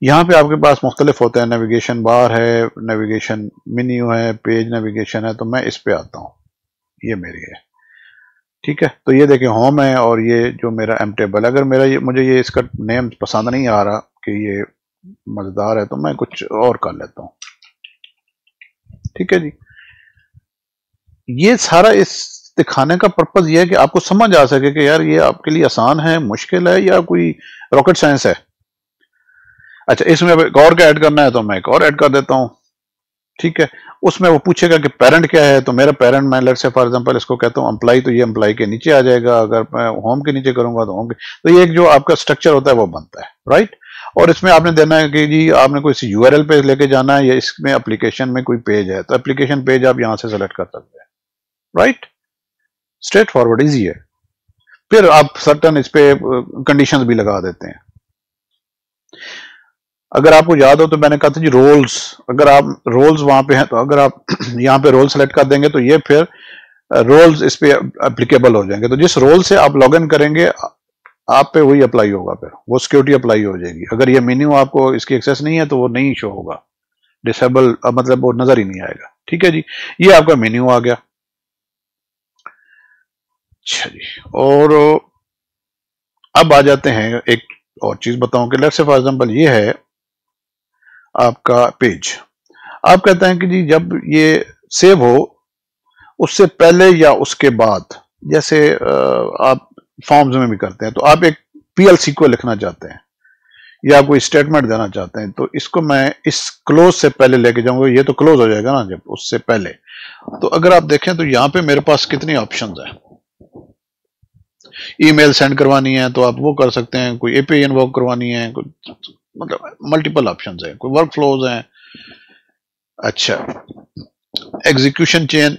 یہاں پہ آپ کے پاس مختلف ہوتے ہیں، نیویگیشن بار ہے، نیویگیشن مینیو ہے، پیج نیویگیشن ہے، تو میں اس پہ آتا ہوں، یہ میری ہے، ٹھیک ہے، تو یہ دیکھیں ہوم ہے، اور یہ جو میرا ایم ٹیبل، اگر مجھے یہ اس کا نیم پسند نہیں آ رہا کہ یہ مزیدار ہے تو میں کچھ اور کر لیتا ہوں، ٹھیک ہے جی، یہ سارا اس دکھانے کا پرپز یہ ہے کہ آپ کو سمجھ آ سکے کہ یار یہ آپ کے لیے آسان ہے، مشکل ہے، یا کوئی راکٹ سائنس ہے، اچھا اس میں ایک اور کا ایڈ کرنا ہے تو میں ایک اور ایڈ کر دیتا ہوں، ٹھیک ہے، اس میں وہ پوچھے گا کہ پیرنٹ کیا ہے، تو میرا پیرنٹ میں لیٹ سے فار ایگزامپل اس کو کہتا ہوں امپلائی، تو یہ امپلائی کے نیچے آ جائے گا، اگر میں ہوم کے نیچے کروں گا تو ہوم کے، تو یہ ایک جو آپ کا اسٹرکچر ہوتا ہے وہ بنتا ہے، رائٹ، اور اس میں آپ نے دینا ہے کہ جی آپ نے کوئی یو آر ایل پہ لے کے جانا ہے، یا اس میں اپلیکیشن میں کوئی پیج ہے تو اپلیکیشن پیج آپ یہاں سے سلیکٹ کر سکتے ہیں، رائٹ، اسٹریٹ فارورڈ ایزی ہے، پھر آپ سرٹن اس پہ کنڈیشنز بھی لگا دیتے ہیں، اگر آپ کو یاد ہو تو میں نے کہا تھا جی رولز، اگر آپ رولز وہاں پہ ہیں تو اگر آپ یہاں پہ رول سلیکٹ کر دیں گے تو یہ پھر رولز اس پہ اپلیکیبل ہو جائیں گے، تو جس رول سے آپ لاگ ان کریں گے آپ پہ وہی اپلائی ہوگا، پھر وہ سیکورٹی اپلائی ہو جائے گی، اگر یہ مینیو آپ کو اس کی ایکسیس نہیں ہے تو وہ نہیں شو ہوگا، ڈسیبل، مطلب وہ نظر ہی نہیں آئے گا، ٹھیک ہے جی، یہ آپ کا مینیو آ گیا، اچھا جی، اور اب آ جاتے ہیں ایک اور چیز بتاؤں کہ لیٹس سے فار ایگزامپل یہ ہے آپ کا پیج. آپ کہتے ہیں کہ جی جب یہ سیو ہو اس سے پہلے یا اس کے بعد، جیسے آپ فارمز میں بھی کرتے ہیں، تو آپ ایک پی ایل سی کو لکھنا چاہتے ہیں یا کوئی اسٹیٹمنٹ دینا چاہتے ہیں، تو اس کو میں اس کلوز سے پہلے لے کے جاؤں گا. یہ تو کلوز ہو جائے گا نا جب اس سے پہلے. تو اگر آپ دیکھیں تو یہاں پہ میرے پاس کتنی آپشنز ہیں. ای میل سینڈ کروانی ہے تو آپ وہ کر سکتے ہیں، کوئی اے پی آئی انووک کروانی ہے، مطلب ملٹیپل آپشنز ہیں، کوئی ورک فلوز ہیں. اچھا، ایگزیکیوشن چین.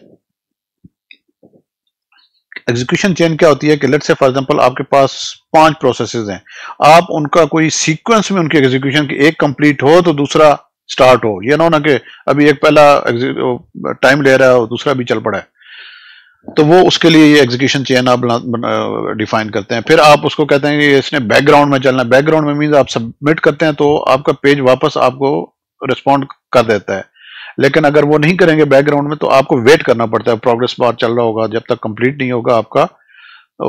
ایگزیکیوشن چین کیا ہوتی ہے کہ لیٹ سے فار ایگزامپل آپ کے پاس 5 پروسیسز ہیں، آپ ان کا کوئی سیکوینس میں ان کی ایگزیکیوشن کی ایک کمپلیٹ ہو تو دوسرا سٹارٹ ہو، یہ نہ ہونا کہ ابھی ایک پہلا ٹائم لے رہا ہے اور دوسرا بھی چل پڑا ہے. تو وہ اس کے لیے یہ ایگزیکیوشن چین آپ ڈیفائن کرتے ہیں. پھر آپ اس کو کہتے ہیں کہ اس نے بیک گراؤنڈ میں چلنا ہے. بیک گراؤنڈ میں مینز آپ سبمٹ کرتے ہیں تو آپ کا پیج واپس آپ کو رسپونڈ کر دیتا ہے. لیکن اگر وہ نہیں کریں گے بیک گراؤنڈ میں تو آپ کو ویٹ کرنا پڑتا ہے، پروگرس بار چل رہا ہوگا، جب تک کمپلیٹ نہیں ہوگا آپ کا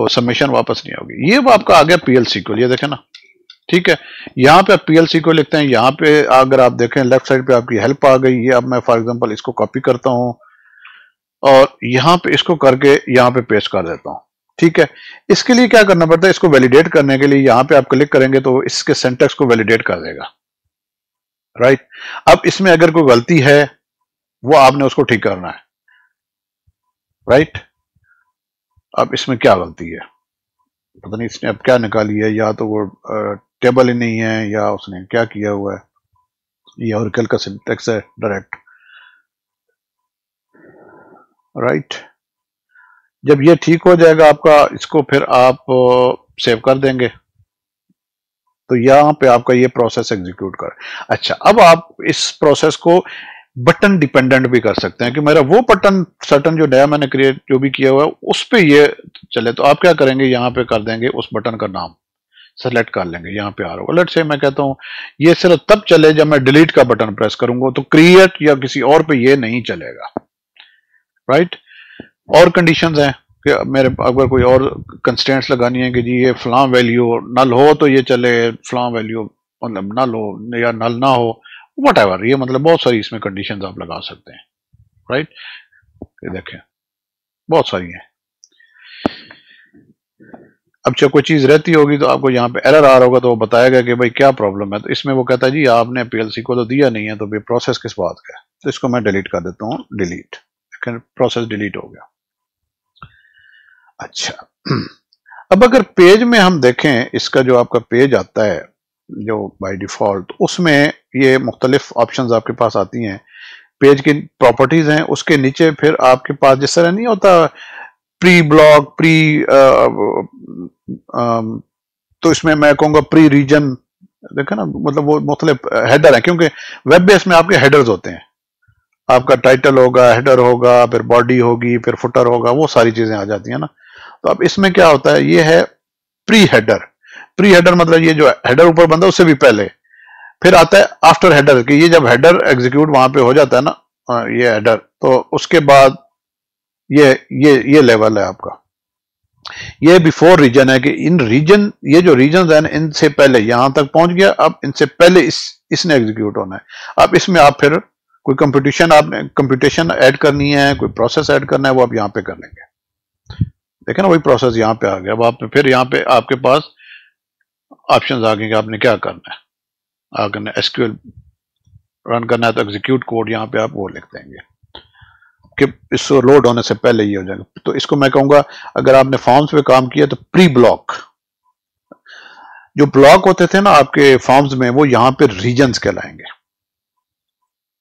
سبمیشن واپس نہیں ہوگی. یہ آپ کا آ گیا پی ایل سی کو، یہ دیکھیں نا. ٹھیک ہے، یہاں پہ آپ پی ایل سی کو لکھتے ہیں. یہاں پہ اگر آپ دیکھیں لیفٹ سائڈ پہ آپ کی ہیلپ آ گئی. یہ اب میں فار ایگزامپل اس کو کاپی کرتا ہوں اور یہاں پہ اس کو کر کے یہاں پہ پیسٹ کر دیتا ہوں. ٹھیک ہے، اس کے لیے کیا کرنا پڑتا ہے، اس کو ویلیڈیٹ کرنے کے لیے یہاں پہ آپ کلک کریں گے تو اس کے سینٹیکس کو ویلیڈیٹ کر دے گا. رائٹ، اب اس میں اگر کوئی غلطی ہے وہ آپ نے اس کو ٹھیک کرنا ہے. رائٹ، اب اس میں کیا غلطی ہے، پتہ نہیں اس نے اب کیا نکالی ہے، یا تو وہ ٹیبل ہی نہیں ہے یا اس نے کیا کیا ہوا ہے. یہ اوریکل کا سینٹیکس ہے ڈائریکٹ. رائٹ، جب یہ ٹھیک ہو جائے گا آپ کا، اس کو پھر آپ سیو کر دیں گے تو یہاں پہ آپ کا یہ پروسیس ایگزیکیوٹ کر. اچھا، اب آپ اس پروسیس کو بٹن ڈیپینڈنٹ بھی کر سکتے ہیں کہ میرا وہ بٹن سرٹن جو نیا میں نے کریٹ جو بھی کیا ہوا ہے اس پہ یہ چلے. تو آپ کیا کریں گے، یہاں پہ کر دیں گے اس بٹن کا نام سلیکٹ کر لیں گے. یہاں پہ آ رہا ہوگا، لیٹ سے میں کہتا ہوں یہ صرف تب چلے جب میں ڈیلیٹ کا بٹن پریس کروں گا، تو کریٹ یا کسی اور پہ یہ نہیں چلے گا. رائٹ، اور کنڈیشنز ہیں کہ میرے اگر کوئی اور کنسٹینٹس لگانی ہے کہ جی یہ فلاں ویلیو نل ہو تو یہ چلے، فلاں ویلیو مطلب نل ہو یا نل نہ ہو، وٹ ایور. یہ مطلب بہت ساری اس میں کنڈیشنز آپ لگا سکتے ہیں. رائٹ، یہ دیکھیں بہت ساری ہیں. اب جب کوئی چیز رہتی ہوگی تو آپ کو یہاں پہ ایرر آ رہا ہوگا تو وہ بتائے گا کہ بھائی کیا پرابلم ہے. تو اس میں وہ کہتا ہے جی آپ نے پی ایل سی کو تو دیا نہیں ہے، تو پروسیس کس بات کا ہے. تو اس کو میں ڈیلیٹ کر دیتا ہوں، ڈیلیٹ. پروسیس ڈیلیٹ ہو گیا. اچھا، اب اگر پیج میں ہم دیکھیں، اس کا جو آپ کا پیج آتا ہے جو بائی ڈیفالٹ، اس میں یہ مختلف آپشنز آپ کے پاس آتی ہیں. پیج کی پراپرٹیز ہیں، اس کے نیچے پھر آپ کے پاس جس طرح نہیں ہوتا پری بلاگ، تو اس میں کہوں گا پری ریجن. دیکھیں نا، مطلب وہ مختلف ہیڈر ہیں، کیونکہ ویب بیس میں آپ کے ہیڈرز ہوتے ہیں. آپ کا ٹائٹل ہوگا، ہیڈر ہوگا، پھر باڈی ہوگی، پھر فوٹر ہوگا، وہ ساری چیزیں آ جاتی ہیں نا. تو اب اس میں کیا ہوتا ہے، یہ ہے پری ہیڈر. پری ہیڈر مطلب یہ جو ہیڈر اوپر بندہ اس سے بھی پہلے. پھر آتا ہے آفٹر ہیڈر، کہ یہ جب ہیڈر ایگزیکیوٹ وہاں پہ ہو جاتا ہے نا، یہ ہیڈر، تو اس کے بعد یہ لیول ہے آپ کا. یہ بیفور ریجن ہے کہ ان ریجن، یہ جو ریجنز ہیں ان سے پہلے یہاں تک پہنچ گیا، اب ان سے پہلے اس نے ایگزیکیوٹ ہونا ہے. اب اس میں آپ پھر کوئی کمپیوٹیشن ایڈ کرنی ہے، کوئی پروسیس ایڈ کرنا ہے، وہ آپ یہاں پہ کر لیں گے. دیکھیں نا، وہی پروسیس یہاں پہ آ گیا. اب آپ پھر یہاں پہ آپ کے پاس آپشنز آ گئے کہ آپ نے کیا کرنا ہے. ایس کیو ایل رن کرنا ہے تو ایگزیکیوٹ کوڈ یہاں پہ آپ وہ لکھ دیں گے کہ اس کو لوڈ ہونے سے پہلے یہ ہو جائے گا. تو اس کو میں کہوں گا اگر آپ نے فارمز پہ کام کیا تو پری بلاک. جو بلاک ہوتے تھے نا آپ کے فارمز میں، وہ یہاں پہ ریجنز کہلائیں گے.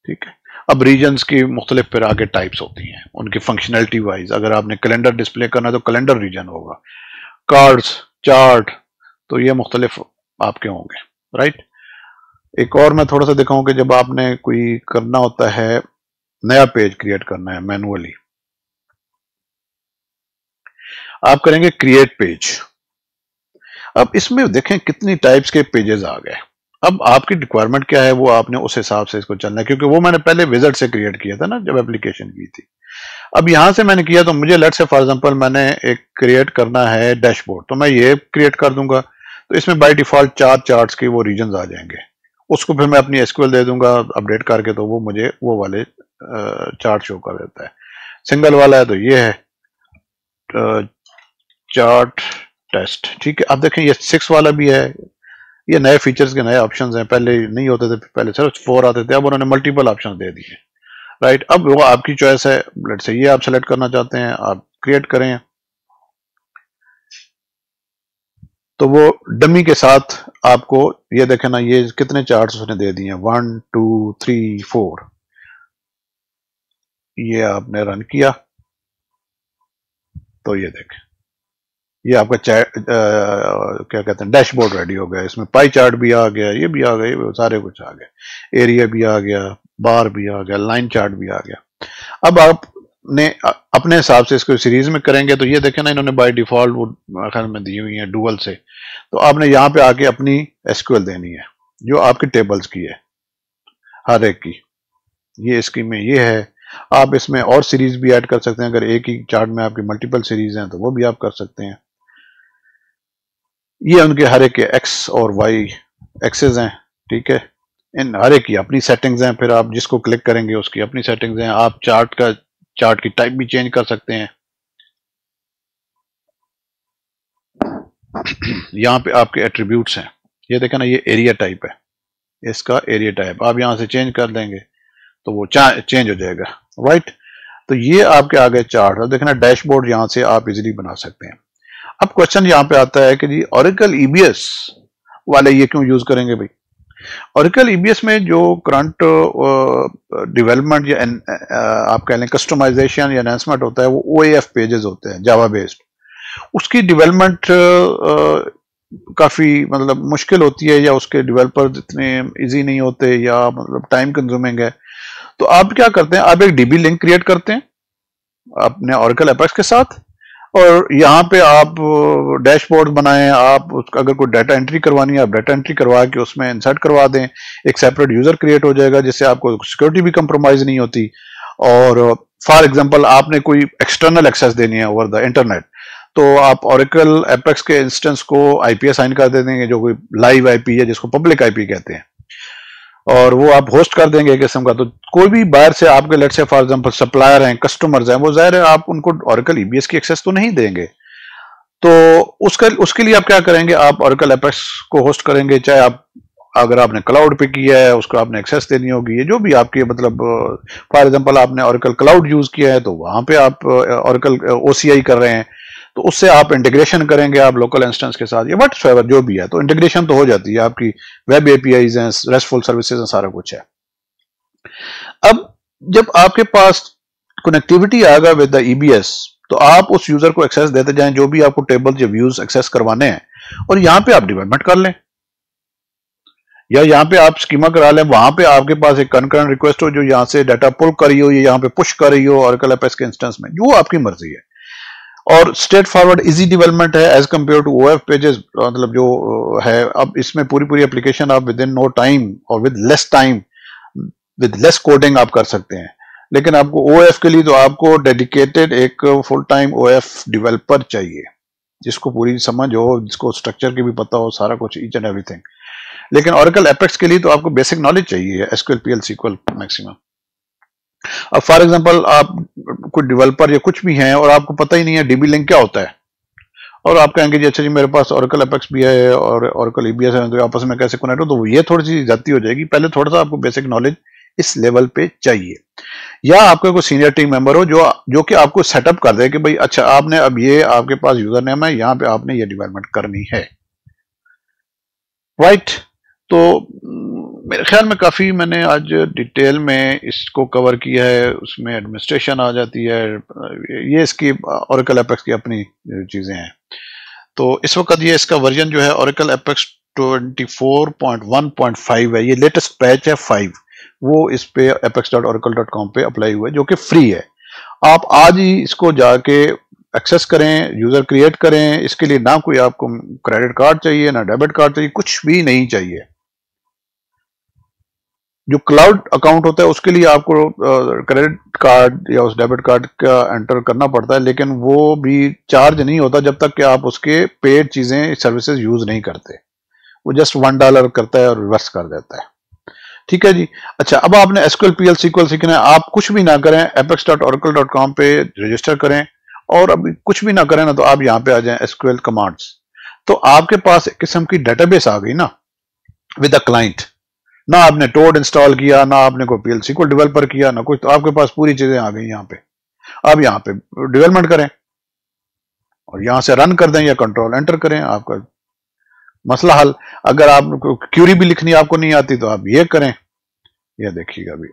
ٹھیک ہے، اب ریجنز کی مختلف پھر آگے ٹائپس ہوتی ہیں ان کی فنکشنلٹی وائز. اگر آپ نے کیلنڈر ڈسپلے کرنا ہے تو کیلنڈر ریجن ہوگا. کارڈز، چارٹ، تو یہ مختلف آپ کے ہوں گے. رائٹ، ایک اور میں تھوڑا سا دکھاؤں کہ جب آپ نے کوئی کرنا ہوتا ہے، نیا پیج کریٹ کرنا ہے مینولی، آپ کریں گے کریٹ پیج. اب اس میں دیکھیں کتنی ٹائپس کے پیجز آ گئے. اب آپ کی ریکوائرمنٹ کیا ہے وہ آپ نے اس حساب سے اس کو چلنا ہے، کیونکہ وہ میں نے پہلے وزٹ سے کریٹ کیا تھا نا جب اپلیکیشن کی تھی. اب یہاں سے میں نے کیا تو مجھے لیٹ سے فار ایگزامپل میں نے ایک کریٹ کرنا ہے ڈیش بورڈ، تو میں یہ کریٹ کر دوں گا، تو اس میں بائی ڈیفالٹ 4 چارٹس کے وہ ریجنز آ جائیں گے، اس کو پھر میں اپنی ایس کیو ایل دے دوں گا اپڈیٹ کر کے، تو وہ مجھے وہ والے چارٹ شو کر دیتا ہے۔ سنگل والا ہے تو یہ ہے چارٹ ٹیسٹ، ٹھیک ہے۔ اب دیکھیں یہ 6 والا بھی ہے، یہ نئے فیچرز کے نئے آپشنز ہیں، پہلے نہیں ہوتے تھے، پہلے صرف 4 آتے تھے، اب انہوں نے ملٹیپل آپشن دے دیے، رائٹ۔ اب وہ آپ کی چوائس ہے، لیٹ سے یہ آپ سلیکٹ کرنا چاہتے ہیں، آپ کریٹ کریں، تو وہ ڈمی کے ساتھ آپ کو یہ دیکھیں نا، یہ کتنے چارٹس اس نے دے دیے ہیں، 1 2 3 4، یہ آپ نے رن کیا تو یہ دیکھیں یہ آپ کا کیا کہتے ہیں ڈیش بورڈ ریڈی ہو گیا، اس میں پائی چارٹ بھی آ گیا، یہ بھی آ گیا، یہ سارے کچھ آ گیا، ایریا بھی آ گیا، بار بھی آ گیا، لائن چارٹ بھی آ گیا۔ اب آپ نے اپنے حساب سے اس کو سیریز میں کریں گے تو یہ دیکھیں نا، انہوں نے بائی ڈیفالٹ وہ خیال میں دی ہوئی ہیں ڈوول سے، تو آپ نے یہاں پہ آ کے اپنی ایس کیو ایل دینی ہے جو آپ کے ٹیبلز کی ہے ہر ایک کی، یہ اس کی میں یہ ہے۔ آپ اس میں اور سیریز بھی ایڈ کر سکتے ہیں، اگر ایک ہی چارٹ میں آپ کی ملٹیپل سیریز ہیں تو وہ بھی آپ کر سکتے ہیں۔ یہ ان کے ہر ایک کے ایکس اور وائی ایکسز ہیں، ٹھیک ہے، ان ہر ایک کی اپنی سیٹنگز ہیں، پھر آپ جس کو کلک کریں گے اس کی اپنی سیٹنگز ہیں۔ آپ چارٹ کی ٹائپ بھی چینج کر سکتے ہیں، یہاں پہ آپ کے ایٹریبیوٹس ہیں، یہ دیکھیں نا، یہ ایریا ٹائپ ہے، اس کا ایریا ٹائپ آپ یہاں سے چینج کر دیں گے تو وہ چینج ہو جائے گا، رائٹ۔ تو یہ آپ کے آگے چارٹ دیکھنا، ڈیش بورڈ یہاں سے آپ ایزیلی بنا سکتے ہیں۔ اب کوشچن یہاں پہ آتا ہے کہ جی اوریکل ای بی ایس والے یہ کیوں یوز کریں گے بھائی؟ اوریکل ای بی ایس میں جو کرنٹ ڈیولپمنٹ یا آپ کہہ لیں کسٹمائزیشن یا انہینسمنٹ ہوتا ہے، وہ او اے ایف پیجز ہوتے ہیں جاوا بیسڈ، اس کی ڈیولپمنٹ کافی مطلب مشکل ہوتی ہے، یا اس کے ڈیولپر اتنے ایزی نہیں ہوتے، یا مطلب ٹائم کنزیومنگ ہے۔ تو آپ کیا کرتے ہیں، آپ ایک ڈی بی لنک کریٹ کرتے ہیں اپنے اوریکل ایپیکس کے ساتھ، اور یہاں پہ آپ ڈیش بورڈ بنائیں، آپ اگر کوئی ڈیٹا انٹری کروانی ہے آپ ڈیٹا انٹری کروا کے اس میں انسرٹ کروا دیں، ایک سیپریٹ یوزر کریٹ ہو جائے گا جس سے آپ کو سیکورٹی بھی کمپرومائز نہیں ہوتی۔ اور فار ایگزامپل آپ نے کوئی ایکسٹرنل ایکسیس دینی ہے اوور دا انٹرنیٹ، تو آپ اوریکل ایپیکس کے انسٹنس کو آئی پی اسائن کر دیں گے، جو کوئی لائیو آئی پی ہے جس کو پبلک آئی پی کہتے ہیں، اور وہ آپ ہوسٹ کر دیں گے ایک قسم کا۔ تو کوئی بھی باہر سے آپ کے لیٹ سے فار ایگزامپل سپلائر ہیں، کسٹمرز ہیں، وہ ظاہر ہے آپ ان کو اوریکل ای بی ایس کی ایکسیس تو نہیں دیں گے، تو اس کے لیے آپ کیا کریں گے، آپ اوریکل ایپیکس کو ہوسٹ کریں گے، چاہے آپ اگر آپ نے کلاؤڈ پہ کیا ہے اس کو آپ نے ایکسیس دینی ہوگی، یہ جو بھی آپ کی مطلب فار ایگزامپل آپ نے اوریکل کلاؤڈ یوز کیا ہے تو وہاں پہ آپ اوریکل او سی آئی کر رہے ہیں، تو اس سے آپ انٹیگریشن کریں گے آپ لوکل انسٹنس کے ساتھ، یا وٹ ایور جو بھی ہے، تو انٹیگریشن تو ہو جاتی ہے، آپ کی ویب اے پی آئیز ہیں، ریسٹفل سروسز ہیں، سارا کچھ ہے۔ اب جب آپ کے پاس کنیکٹیوٹی آئے گا with the E B S, تو آپ اس یوزر کو ایکسیس دیتے جائیں جو بھی آپ کو ٹیبل یا ویوز ایکسیس کروانے ہیں، اور یہاں پہ آپ ڈیولپمنٹ کر لیں، یا یہاں پہ آپ اسکیما کرا لیں، وہاں پہ آپ کے پاس ایک کنکرنٹ ریکویسٹ ہو جو یہاں سے ڈیٹا پل کر رہی ہو، یا یہاں پہ پش کر رہی ہو اوریکل ایپیکس کے انسٹنس میں، جو آپ کی مرضی ہے۔ اور اسٹریٹ فارورڈ ایزی ڈیولپمنٹ ہے as compare to O F pages, مطلب جو ہے اب اس میں پوری اپلیکیشن آپ ود ان نو ٹائم اور with less time with less coding آپ کر سکتے ہیں، لیکن آپ کو او ایف کے لیے تو آپ کو ڈیڈیکیٹڈ ایک full time O F developer چاہیے، جس کو پوری سمجھ ہو، جس کو اسٹرکچر کی بھی پتہ ہو، سارا کچھ ایچ اینڈ ایوری تھنگ۔ لیکن اوریکل ایپیکس کے لیے تو آپ کو بیسک نالج چاہیے، S Q L P L sequel maximum. اب فار ایگزامپل آپ کوئی ڈیولپر یا کچھ بھی ہیں اور آپ کو پتہ ہی نہیں ہے ڈی بی لنک کیا ہوتا ہے، اور آپ کہیں گے جی اچھا جی میرے پاس اوریکل ایپیکس بھی ہے اور اوریکل ای بی ایس ہے، تو آپس میں کیسے کنیکٹ ہو، تو یہ تھوڑی سی زیادتی ہو جائے گی، پہلے تھوڑا سا آپ کو بیسک نالج اس لیول پہ چاہیے، یا آپ کا کوئی سینئر ٹیم ممبر ہو جو کہ آپ کو سیٹ اپ کر دے کہ بھائی اچھا آپ نے اب یہ آپ کے پاس یوزر نیم ہے، یہاں پہ آپ نے یہ ڈیولپمنٹ کرنی ہے، رائٹ۔ تو میرے خیال میں کافی میں نے آج ڈیٹیل میں اس کو کور کیا ہے، اس میں ایڈمنسٹریشن آ جاتی ہے، یہ اس کی اوریکل ایپیکس کی اپنی چیزیں ہیں۔ تو اس وقت یہ اس کا ورژن جو ہے اوریکل ایپیکس 24.1.5 ہے، یہ لیٹسٹ پیچ ہے 5، وہ اس پہ apex.oracle.com پہ اپلائی ہوا ہے، جو کہ فری ہے۔ آپ آج ہی اس کو جا کے ایکسس کریں، یوزر کریٹ کریں، اس کے لیے نہ کوئی آپ کو کریڈٹ کارڈ چاہیے، نہ ڈیبٹ کارڈ چاہیے، کچھ بھی نہیں چاہیے، جو کلاؤڈ اکاؤنٹ ہوتا ہے اس کے لیے آپ کو کریڈٹ کارڈ یا اس ڈیبٹ کارڈ کا انٹر کرنا پڑتا ہے، لیکن وہ بھی چارج نہیں ہوتا جب تک کہ آپ اس کے پیڈ چیزیں سروسز یوز نہیں کرتے. وہ جسٹ $1 کرتا ہے اور ریورس کر دیتا ہے. ٹھیک ہے جی. اچھا، اب آپ نے SQL PL SQL سیکھنا ہے. آپ کچھ بھی نہ کریں، apex.oracle.com پہ رجسٹر کریں، اور اب کچھ بھی نہ کریں نا تو آپ یہاں پہ آ جائیں SQL کمانڈس. تو آپ کے پاس ایک قسم کی ڈیٹا بیس آ گئی نا ود اے کلائنٹ. نہ آپ نے ٹوڈ انسٹال کیا، نہ آپ نے کوئی PL SQL ڈیولپر کیا، نہ کچھ. تو آپ کے پاس پوری چیزیں آ گئی یہاں پہ. آپ یہاں پہ ڈیولپمنٹ کریں اور یہاں سے رن کر دیں یا کنٹرول انٹر کریں، آپ کا مسئلہ حل. اگر آپ کو کیوری بھی لکھنی آپ کو نہیں آتی تو آپ یہ کریں. یہ دیکھیے گا ابھی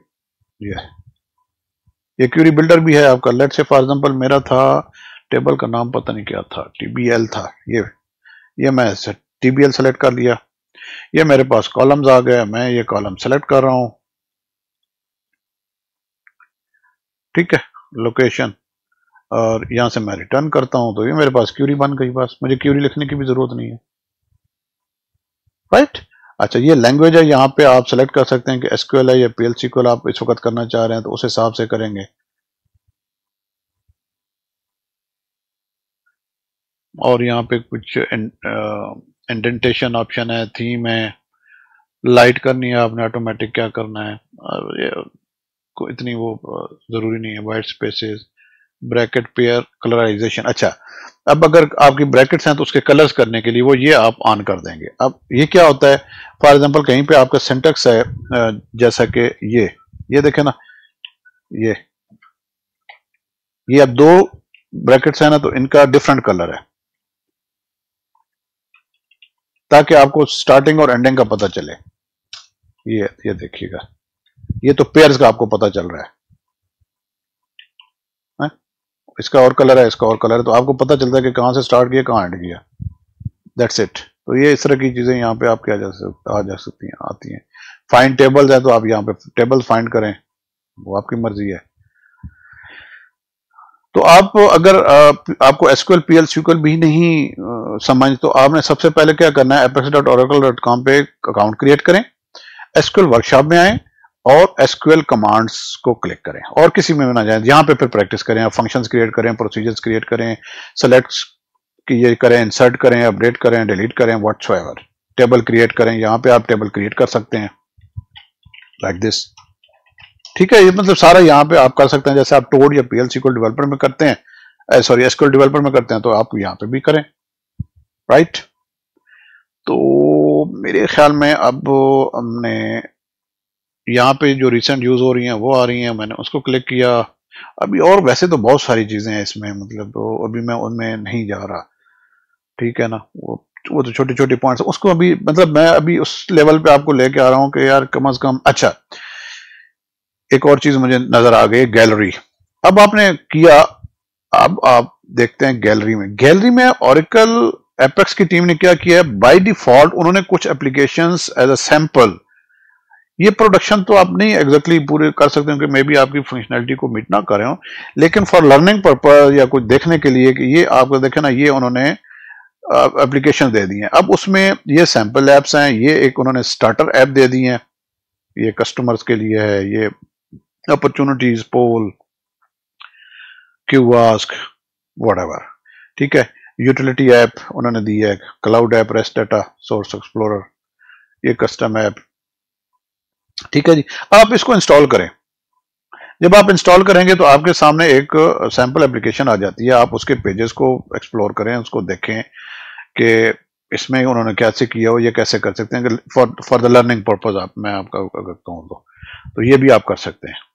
یہ کیوری بلڈر بھی ہے آپ کا. لیٹ سے فار ایگزامپل میرا تھا ٹیبل کا نام پتہ نہیں کیا تھا، TBL تھا. یہ میں TBL سلیکٹ کر لیا. یہ میرے پاس کالمز آ گئے، میں یہ کالم سلیکٹ کر رہا ہوں. ٹھیک ہے، لوکیشن، اور یہاں سے میں ریٹرن کرتا ہوں تو یہ میرے پاس کیوری بن گئی. بس مجھے کیوری لکھنے کی بھی ضرورت نہیں ہے. رائٹ. اچھا، یہ لینگویج ہے، یہاں پہ آپ سلیکٹ کر سکتے ہیں کہ SQL ہے یا PL SQL آپ اس وقت کرنا چاہ رہے ہیں تو اس حساب سے کریں گے. اور یہاں پہ کچھ انڈینٹیشن آپشن ہے، تھیم ہے، لائٹ کرنی ہے آپ نے، آٹومیٹک کیا کرنا ہے. اتنی وہ ضروری نہیں ہے. White spaces, bracket, pair, colourization. اچھا، اب اگر آپ کی بریکٹس ہیں تو اس کے کلرز کرنے کے لیے وہ یہ آپ آن کر دیں گے. اب یہ کیا ہوتا ہے، فار ایگزامپل کہیں پہ آپ کا سینٹیکس ہے، جیسا کہ یہ دیکھیں نا، یہ اب 2 بریکٹس ہیں نا تو ان کا ڈفرنٹ کلر ہے، تاکہ آپ کو سٹارٹنگ اور اینڈنگ کا پتہ چلے. یہ دیکھیے گا، یہ تو پیئرز کا آپ کو پتہ چل رہا ہے. اس کا اور کلر ہے، اس کا اور کلر ہے، تو آپ کو پتہ چلتا ہے کہ کہاں سے سٹارٹ کیا کہاں اینڈ کیا. That's it. تو یہ اس طرح کی چیزیں یہاں پہ آپ آ جا سکتی ہیں، آتی ہیں. فائنڈ ٹیبلز ہے تو آپ یہاں پہ ٹیبل فائنڈ کریں، وہ آپ کی مرضی ہے. تو آپ اگر آپ کو SQL PL SQL بھی نہیں سمجھ تو آپ نے سب سے پہلے کیا کرنا ہے، apex.oracle.com پہ اکاؤنٹ کریٹ کریں، SQL ورکشاپ میں آئیں اور SQL کمانڈس کو کلک کریں، اور کسی میں نہ جائیں. یہاں پہ پھر پریکٹس کریں، آپ فنکشنز کریٹ کریں، پروسیجرز کریٹ کریں، سلیکٹس کی یہ کریں، انسرٹ کریں، اپڈیٹ کریں، ڈیلیٹ کریں، واٹس ایور. ٹیبل کریٹ کریں، یہاں پہ آپ ٹیبل کریٹ کر سکتے ہیں لائک دس. ٹھیک ہے، یہ مطلب سارا یہاں پہ آپ کر سکتے ہیں، جیسے آپ ٹوڈ یا PL SQL ڈیولپر میں کرتے ہیں، سوری SQL ڈیولپر میں کرتے ہیں تو آپ یہاں پہ بھی کریں. رائٹ. تو میرے خیال میں اب ہم نے یہاں پہ جو ریسنٹ یوز ہو رہی ہیں وہ آ رہی ہیں، میں نے اس کو کلک کیا. ابھی اور ویسے تو بہت ساری چیزیں ہیں اس میں، مطلب ابھی میں ان میں نہیں جا رہا. ٹھیک ہے نا، وہ تو چھوٹی چھوٹی پوائنٹس اس کو ابھی مطلب میں ابھی اس لیول پہ آپ کو لے کے آ رہا ہوں کہ یار کم از کم. اچھا، ایک اور چیز مجھے نظر آ گئی، گیلری. اب آپ نے کیا، اب آپ دیکھتے ہیں گیلری میں اوریکل ایپیکس کی ٹیم نے کیا کیا ہے. بائی ڈیفالٹ انہوں نے کچھ اپلیکیشنز ایز اے سیمپل، یہ پروڈکشن تو آپ نہیں ایگزیکٹلی پورے کر سکتے ہیں کہ مے بی آپ کی فنکشنلٹی کو میٹ نہ کر رہے ہوں، لیکن فار لرننگ پرپز یا کچھ دیکھنے کے لیے کہ یہ آپ کو دیکھیں نا، یہ انہوں نے اپلیکیشن دے دی ہیں. اب اس میں یہ سیمپل ایپس ہیں، یہ ایک انہوں نے سٹارٹر ایپ دے دی ہیں، یہ کسٹمرز کے لیے ہے، یہ opportunities, poll, Q ask, whatever. ٹھیک ہے، یوٹیلیٹی ایپ انہوں نے دی ہے، cloud app, rest data source explorer, یہ کسٹم ایپ. ٹھیک ہے جی، آپ اس کو انسٹال کریں. جب آپ انسٹال کریں گے تو آپ کے سامنے ایک سیمپل اپلیکیشن آ جاتی ہے، آپ اس کے پیجز کو ایکسپلور کریں، اس کو دیکھیں کہ اس میں انہوں نے کیسے کیا ہو، یہ کیسے کر سکتے ہیں فار دا لرننگ پرپز. میں آپ کا اگر کہوں تو یہ بھی آپ کر سکتے ہیں.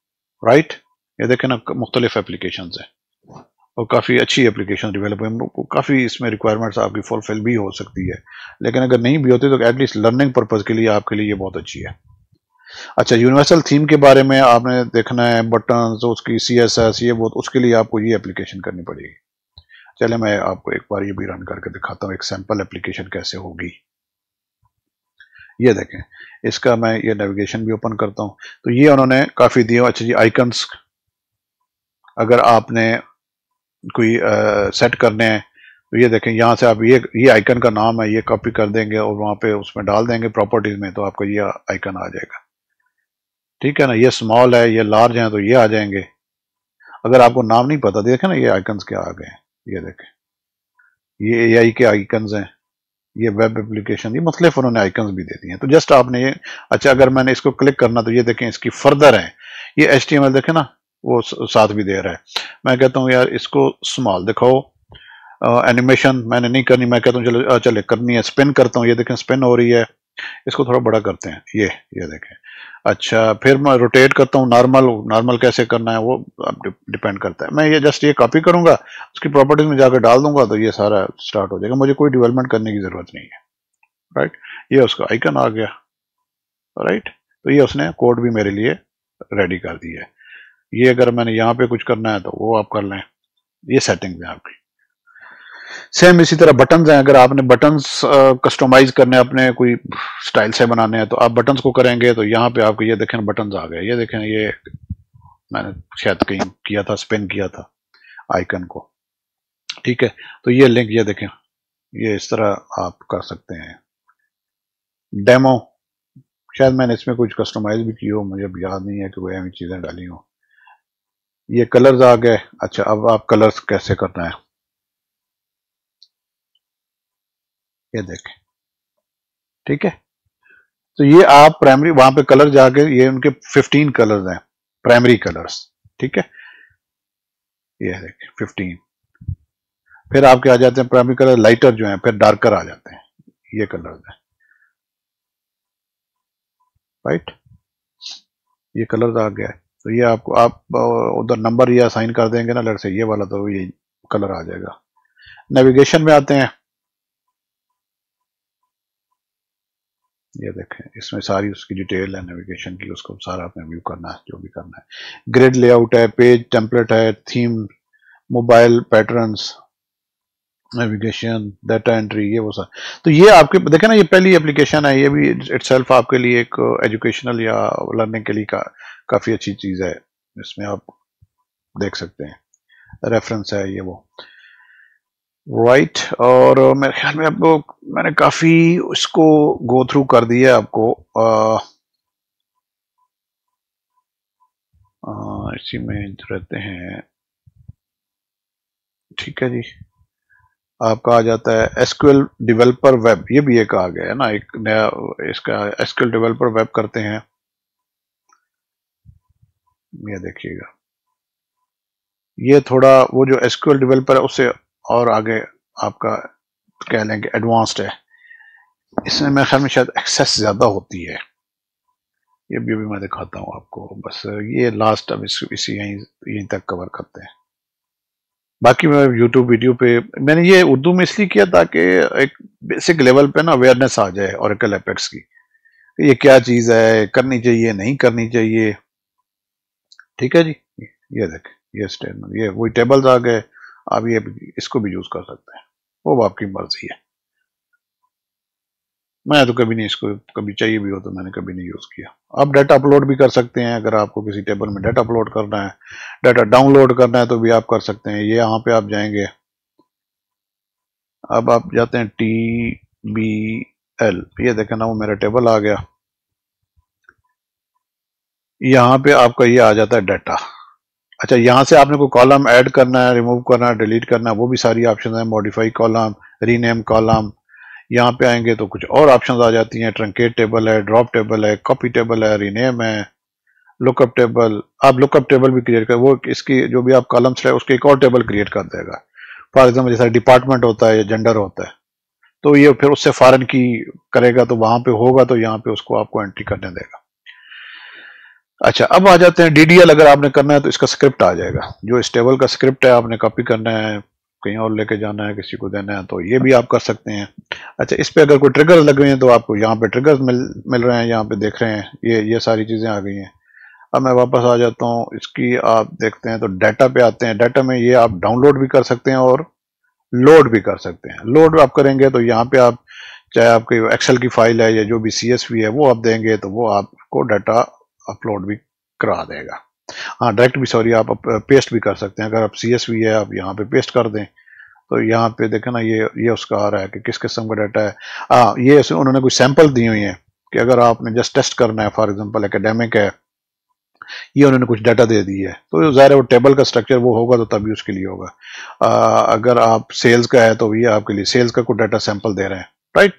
رائٹ. یہ دیکھیں نا، مختلف اپلیکیشنز ہیں اور کافی اچھی اپلیکیشن ڈیولپ ہوئی، کافی اس میں ریکوائرمنٹس آپ کی فلفل بھی ہو سکتی ہے، لیکن اگر نہیں بھی ہوتی تو ایٹ لیسٹ لرننگ پرپز کے لیے آپ کے لیے یہ بہت اچھی ہے. اچھا، یونیورسل تھیم کے بارے میں آپ نے دیکھنا ہے، بٹنز، اس کی CSS، یہ بہت، اس کے لیے آپ کو یہ اپلیکیشن کرنی پڑے گی. چلے میں آپ کو ایک بار یہ بھی رن کر کے دکھاتا ہوں، ایک سیمپل اپلیکیشن کیسے ہوگی. یہ دیکھیں، اس کا میں یہ نیویگیشن بھی اوپن کرتا ہوں تو یہ انہوں نے کافی دیے. اچھا جی، آئیکنس اگر آپ نے کوئی سیٹ کرنے ہیں تو یہ دیکھیں، یہاں سے آپ یہ آئیکن کا نام ہے، یہ کاپی کر دیں گے اور وہاں پہ اس میں ڈال دیں گے پراپرٹیز میں، تو آپ کو یہ آئیکن آ جائے گا. ٹھیک ہے نا. یہ اسمال ہے، یہ لارج ہیں تو یہ آ جائیں گے. اگر آپ کو نام نہیں پتا دیکھیں نا یہ آئکنز کیا آ گئے ہیں. یہ دیکھیں یہ اے آئی کے آئکنز ہیں، یہ ویب اپلیکیشن، یہ مختلف انہوں نے آئکنز بھی دے دی ہیں. تو جسٹ آپ نے یہ اچھا اگر میں نے اس کو کلک کرنا تو یہ دیکھیں اس کی فردر ہیں. یہ ایچ ٹی ایم ایل دیکھیں نا وہ ساتھ بھی دے رہا ہے. میں کہتا ہوں یار اس کو اسمال دکھاؤ. اینیمیشن میں نے نہیں کرنی، میں کہتا ہوں چلو چلے کرنی ہے. اسپن کرتا ہوں، یہ دیکھیں اسپن ہو رہی ہے. اس کو تھوڑا بڑا کرتے ہیں، یہ دیکھیں. اچھا پھر میں روٹیٹ کرتا ہوں. نارمل کیسے کرنا ہے وہ ڈیپینڈ کرتا ہے. میں یہ جسٹ یہ کاپی کروں گا، اس کی پراپرٹیز میں جا کے ڈال دوں گا تو یہ سارا سٹارٹ ہو جائے گا. مجھے کوئی ڈیولپمنٹ کرنے کی ضرورت نہیں ہے. رائٹ، یہ اس کا آئکن آ گیا. رائٹ، تو یہ اس نے کوڈ بھی میرے لیے ریڈی کر دی ہے. یہ اگر میں نے یہاں پہ کچھ کرنا ہے تو وہ آپ کر لیں. یہ سیٹنگ ہے آپ کی. سیم اسی طرح بٹنز ہیں. اگر آپ نے بٹنز کسٹمائز کرنے اپنے کوئی سٹائل سے بنانے ہیں تو آپ بٹنز کو کریں گے تو یہاں پہ آپ کو یہ دیکھیں بٹنز آ گئے. یہ دیکھیں یہ میں نے شاید کہیں کیا تھا، اسپن کیا تھا آئکن کو. ٹھیک ہے، تو یہ لنک یہ دیکھیں یہ اس طرح آپ کر سکتے ہیں. ڈیمو شاید میں نے اس میں کچھ کسٹمائز بھی کی ہو، مجھے اب یاد نہیں ہے کہ وہ ایسی چیزیں ڈالی ہوں. یہ کلرز آ گئے. اچھا اب آپ کلرز کیسے کرنا ہے یہ دیکھیں. ٹھیک ہے، تو یہ آپ پرائمری وہاں پہ کلر جا کے یہ ان کے 15 کلرز ہیں پرائمری کلرز. ٹھیک ہے، یہ دیکھیں 15. پھر آپ کے آ جاتے ہیں پرائمری کلر لائٹر جو ہیں، پھر ڈارکر آ جاتے ہیں. یہ کلرز ہیں. رائٹ، یہ کلرز آ گیا ہے. تو یہ آپ کو آپ ادھر نمبر یہ اسائن کر دیں گے نا لڑ سے یہ والا تو یہ کلر آ جائے گا. نیویگیشن میں آتے ہیں. یہ دیکھیں اس میں ساری اس کی ڈیٹیل ہے نیویگیشن کی، اس کو سارا آپ نے ویو کرنا ہے جو بھی کرنا ہے. گریڈ لے آؤٹ ہے، پیج ٹیمپلیٹ ہے، theme, mobile patterns, navigation, data entry, یہ وہ سا. تو یہ آپ کے دیکھیں نا یہ پہلی اپلیکیشن ہے. یہ بھی اٹ سیلف آپ کے لیے ایک ایجوکیشنل یا لرننگ کے لیے کافی اچھی چیز ہے. اس میں آپ دیکھ سکتے ہیں ریفرنس ہے یہ وہ. رائٹ، اور میرے خیال میں اب میں نے کافی اس کو گو تھرو کر دیا آپ کو. اسی میں رہتے ہیں. ٹھیک ہے جی، آپ کا آ جاتا ہے S Q L developer web. یہ بھی ایک آ گیا ہے نا ایک نیا، اس کا S Q L developer web کرتے ہیں. یہ دیکھیے گا یہ تھوڑا وہ جو ایس کیو ایل ڈیولپر ہے اس سے اور آگے آپ کا کہہ لیں کہ ایڈوانسڈ ہے. اس میں میرے خیال میں شاید ایکسیس زیادہ ہوتی ہے. یہ بھی میں دکھاتا ہوں آپ کو. بس یہ لاسٹ اب اسی یہیں تک کور کرتے ہیں. باقی میں یوٹیوب ویڈیو پہ میں نے یہ اردو میں اس لیے کیا تاکہ ایک بیسک لیول پہ نا اویئرنیس آ جائے اوریکل ایپیکس کی. یہ کیا چیز ہے، کرنی چاہیے نہیں کرنی چاہیے. ٹھیک ہے جی، یہ دیکھیں یہ اسٹیٹمنٹ، یہ وہی ٹیبلز آ گئے. آپ یہ اس کو بھی یوز کر سکتے ہیں، وہ آپ کی مرضی ہے. میں تو کبھی نہیں اس کو کبھی چاہیے بھی ہو تو میں نے کبھی نہیں یوز کیا. آپ ڈیٹا اپلوڈ بھی کر سکتے ہیں. اگر آپ کو کسی ٹیبل میں ڈیٹا اپلوڈ کرنا ہے، ڈیٹا ڈاؤن لوڈ کرنا ہے تو بھی آپ کر سکتے ہیں. یہ یہاں پہ آپ جائیں گے، اب آپ جاتے ہیں ٹی بی ایل. یہ دیکھیں نا وہ میرا ٹیبل آ گیا. یہاں پہ آپ کا یہ آ جاتا ہے ڈیٹا. اچھا یہاں سے آپ نے کوئی کالم ایڈ کرنا ہے، ریموو کرنا ہے، ڈیلیٹ کرنا ہے، وہ بھی ساری آپشن ہیں. موڈیفائی کالم، ری نیم کالم. یہاں پہ آئیں گے تو کچھ اور آپشنز آ جاتی ہیں. ٹرنکیٹ ٹیبل ہے، ڈراپ ٹیبل ہے، کاپی ٹیبل ہے، ری نیم ہے، لک اپ ٹیبل. آپ لک اپ ٹیبل بھی کریٹ کر، وہ اس کی جو بھی آپ کالمس ہے اس کے ایک اور ٹیبل کریٹ کر دے گا. فار ایگزامپل جیسا ڈپارٹمنٹ ہوتا ہے یا جنڈر ہوتا ہے تو یہ پھر اس سے فارن کی کرے گا تو وہاں پہ ہوگا تو یہاں پہ اس کو آپ کو انٹری کرنے دے گا. اچھا اب آ جاتے ہیں ڈی ڈی ایل. اگر آپ نے کرنا ہے تو اس کا اسکرپٹ آ جائے گا. جو اس ٹیبل کا اسکرپٹ ہے آپ نے کاپی کرنا ہے، کہیں اور لے کے جانا ہے، کسی کو دینا ہے تو یہ بھی آپ کر سکتے ہیں. اچھا اس پہ اگر کوئی ٹریگر لگ رہے ہیں تو آپ کو یہاں پہ ٹریگر مل رہے ہیں، یہاں پہ دیکھ رہے ہیں یہ ساری چیزیں آ گئی ہیں. اب میں واپس آ جاتا ہوں اس کی. آپ دیکھتے ہیں تو ڈیٹا پہ آتے ہیں. ڈیٹا میں یہ آپ ڈاؤن لوڈ بھی کر سکتے ہیں اور لوڈ بھی کر سکتے ہیں. لوڈ آپ کریں گے تو یہاں پہ آپ چاہے آپ کی ایکسل کی فائل ہے یا جو بھی سی ایس وی ہے وہ آپ دیں گے تو وہ آپ کو ڈیٹا اپلوڈ بھی کرا دے گا. ہاں ڈائریکٹ بھی سوری آپ پیسٹ بھی کر سکتے ہیں. اگر آپ سی ایس وی ہے آپ یہاں پہ پیسٹ کر دیں تو یہاں پہ دیکھیں نا یہ اس کا آ رہا ہے کہ کس قسم کا ڈیٹا ہے. ہاں یہ انہوں نے کوئی سیمپل دی ہوئی ہیں کہ اگر آپ نے جسٹ ٹیسٹ کرنا ہے، فار ایگزامپل اکیڈیمک ہے یہ انہوں نے کچھ ڈیٹا دے دی ہے، تو ظاہر ہے وہ ٹیبل کا سٹرکچر وہ ہوگا تو تبھی اس کے لیے ہوگا. اگر آپ سیلز کا ہے تو یہ آپ کے لیے سیلز کا کوئی ڈیٹا سیمپل دے رہے ہیں، رائٹ.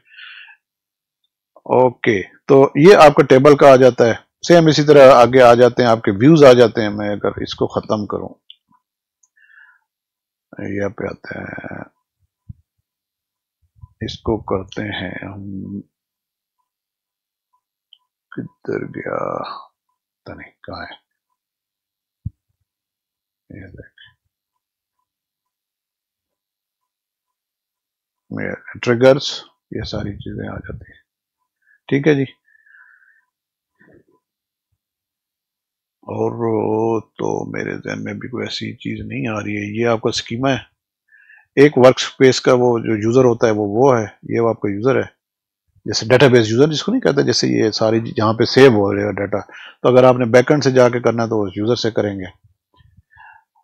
اوکے، تو یہ آپ کا ٹیبل کا آ جاتا ہے. سیم اسی طرح آگے آ جاتے ہیں آپ کے ویوز آ جاتے ہیں. میں اگر اس کو ختم کروں، یہاں پہ آتے ہیں، اس کو کرتے ہیں ہم، کدھر گیا پتہ نہیں کہاں ہے، ٹریگرز، یہ ساری چیزیں آ جاتی ہیں. ٹھیک ہے جی. اور تو میرے ذہن میں بھی کوئی ایسی چیز نہیں آ رہی ہے. یہ آپ کا اسکیما ہے. ایک ورک سپیس کا وہ جو یوزر ہوتا ہے وہ ہے، یہ آپ کا یوزر ہے. جیسے ڈیٹا بیس یوزر جس کو نہیں کہتے، جیسے یہ ساری جہاں پہ سیو ہو رہا ہے ڈیٹا، تو اگر آپ نے بیک اینڈ سے جا کے کرنا ہے تو اس یوزر سے کریں گے.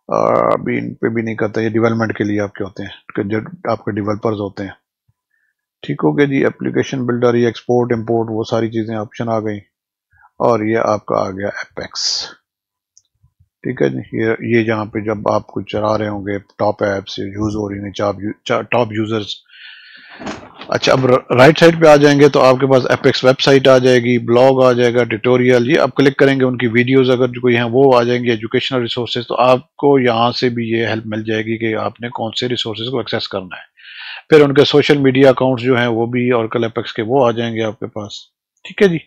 ابھی ان پہ بھی نہیں کرتا، یہ ڈیولپمنٹ کے لیے آپ کے ہوتے ہیں، جو آپ کے ڈیولپرز ہوتے ہیں. ٹھیک ہو گیا جی. اپلیکیشن بلڈر، یہ ایکسپورٹ امپورٹ وہ ساری چیزیں آپشن آ گئی. اور یہ آپ کا آ گیا ایپیکس. ٹھیک ہے جی. یہ جہاں پہ جب آپ کچھ چلا رہے ہوں گے ٹاپ ایپس یوز ہو رہی ہیں، ٹاپ یوزرز. اچھا، اب رائٹ سائڈ پہ آ جائیں گے تو آپ کے پاس ایپیکس ویب سائٹ آ جائے گی، بلاگ آ جائے گا، ٹیوٹوریل. یہ آپ کلک کریں گے، ان کی ویڈیوز اگر کوئی ہیں وہ آ جائیں گی، ایجوکیشنل ریسورسز. تو آپ کو یہاں سے بھی یہ ہیلپ مل جائے گی کہ آپ نے کون سے ریسورسز کو ایکسیس کرنا ہے. پھر ان کے سوشل میڈیا اکاؤنٹس جو ہیں وہ بھی اوریکل ایپیکس کے وہ آ جائیں گے آپ کے پاس. ٹھیک ہے جی.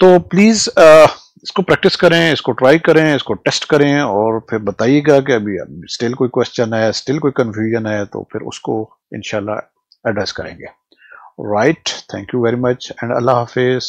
تو پلیز اس کو پریکٹس کریں، اس کو ٹرائی کریں، اس کو ٹیسٹ کریں، اور پھر بتائیے گا کہ ابھی اسٹل کوئی کوشچن ہے، اسٹل کوئی کنفیوژن ہے، تو پھر اس کو انشاءاللہ ایڈریس کریں گے. Right. Thank you very much and اللہ حافظ.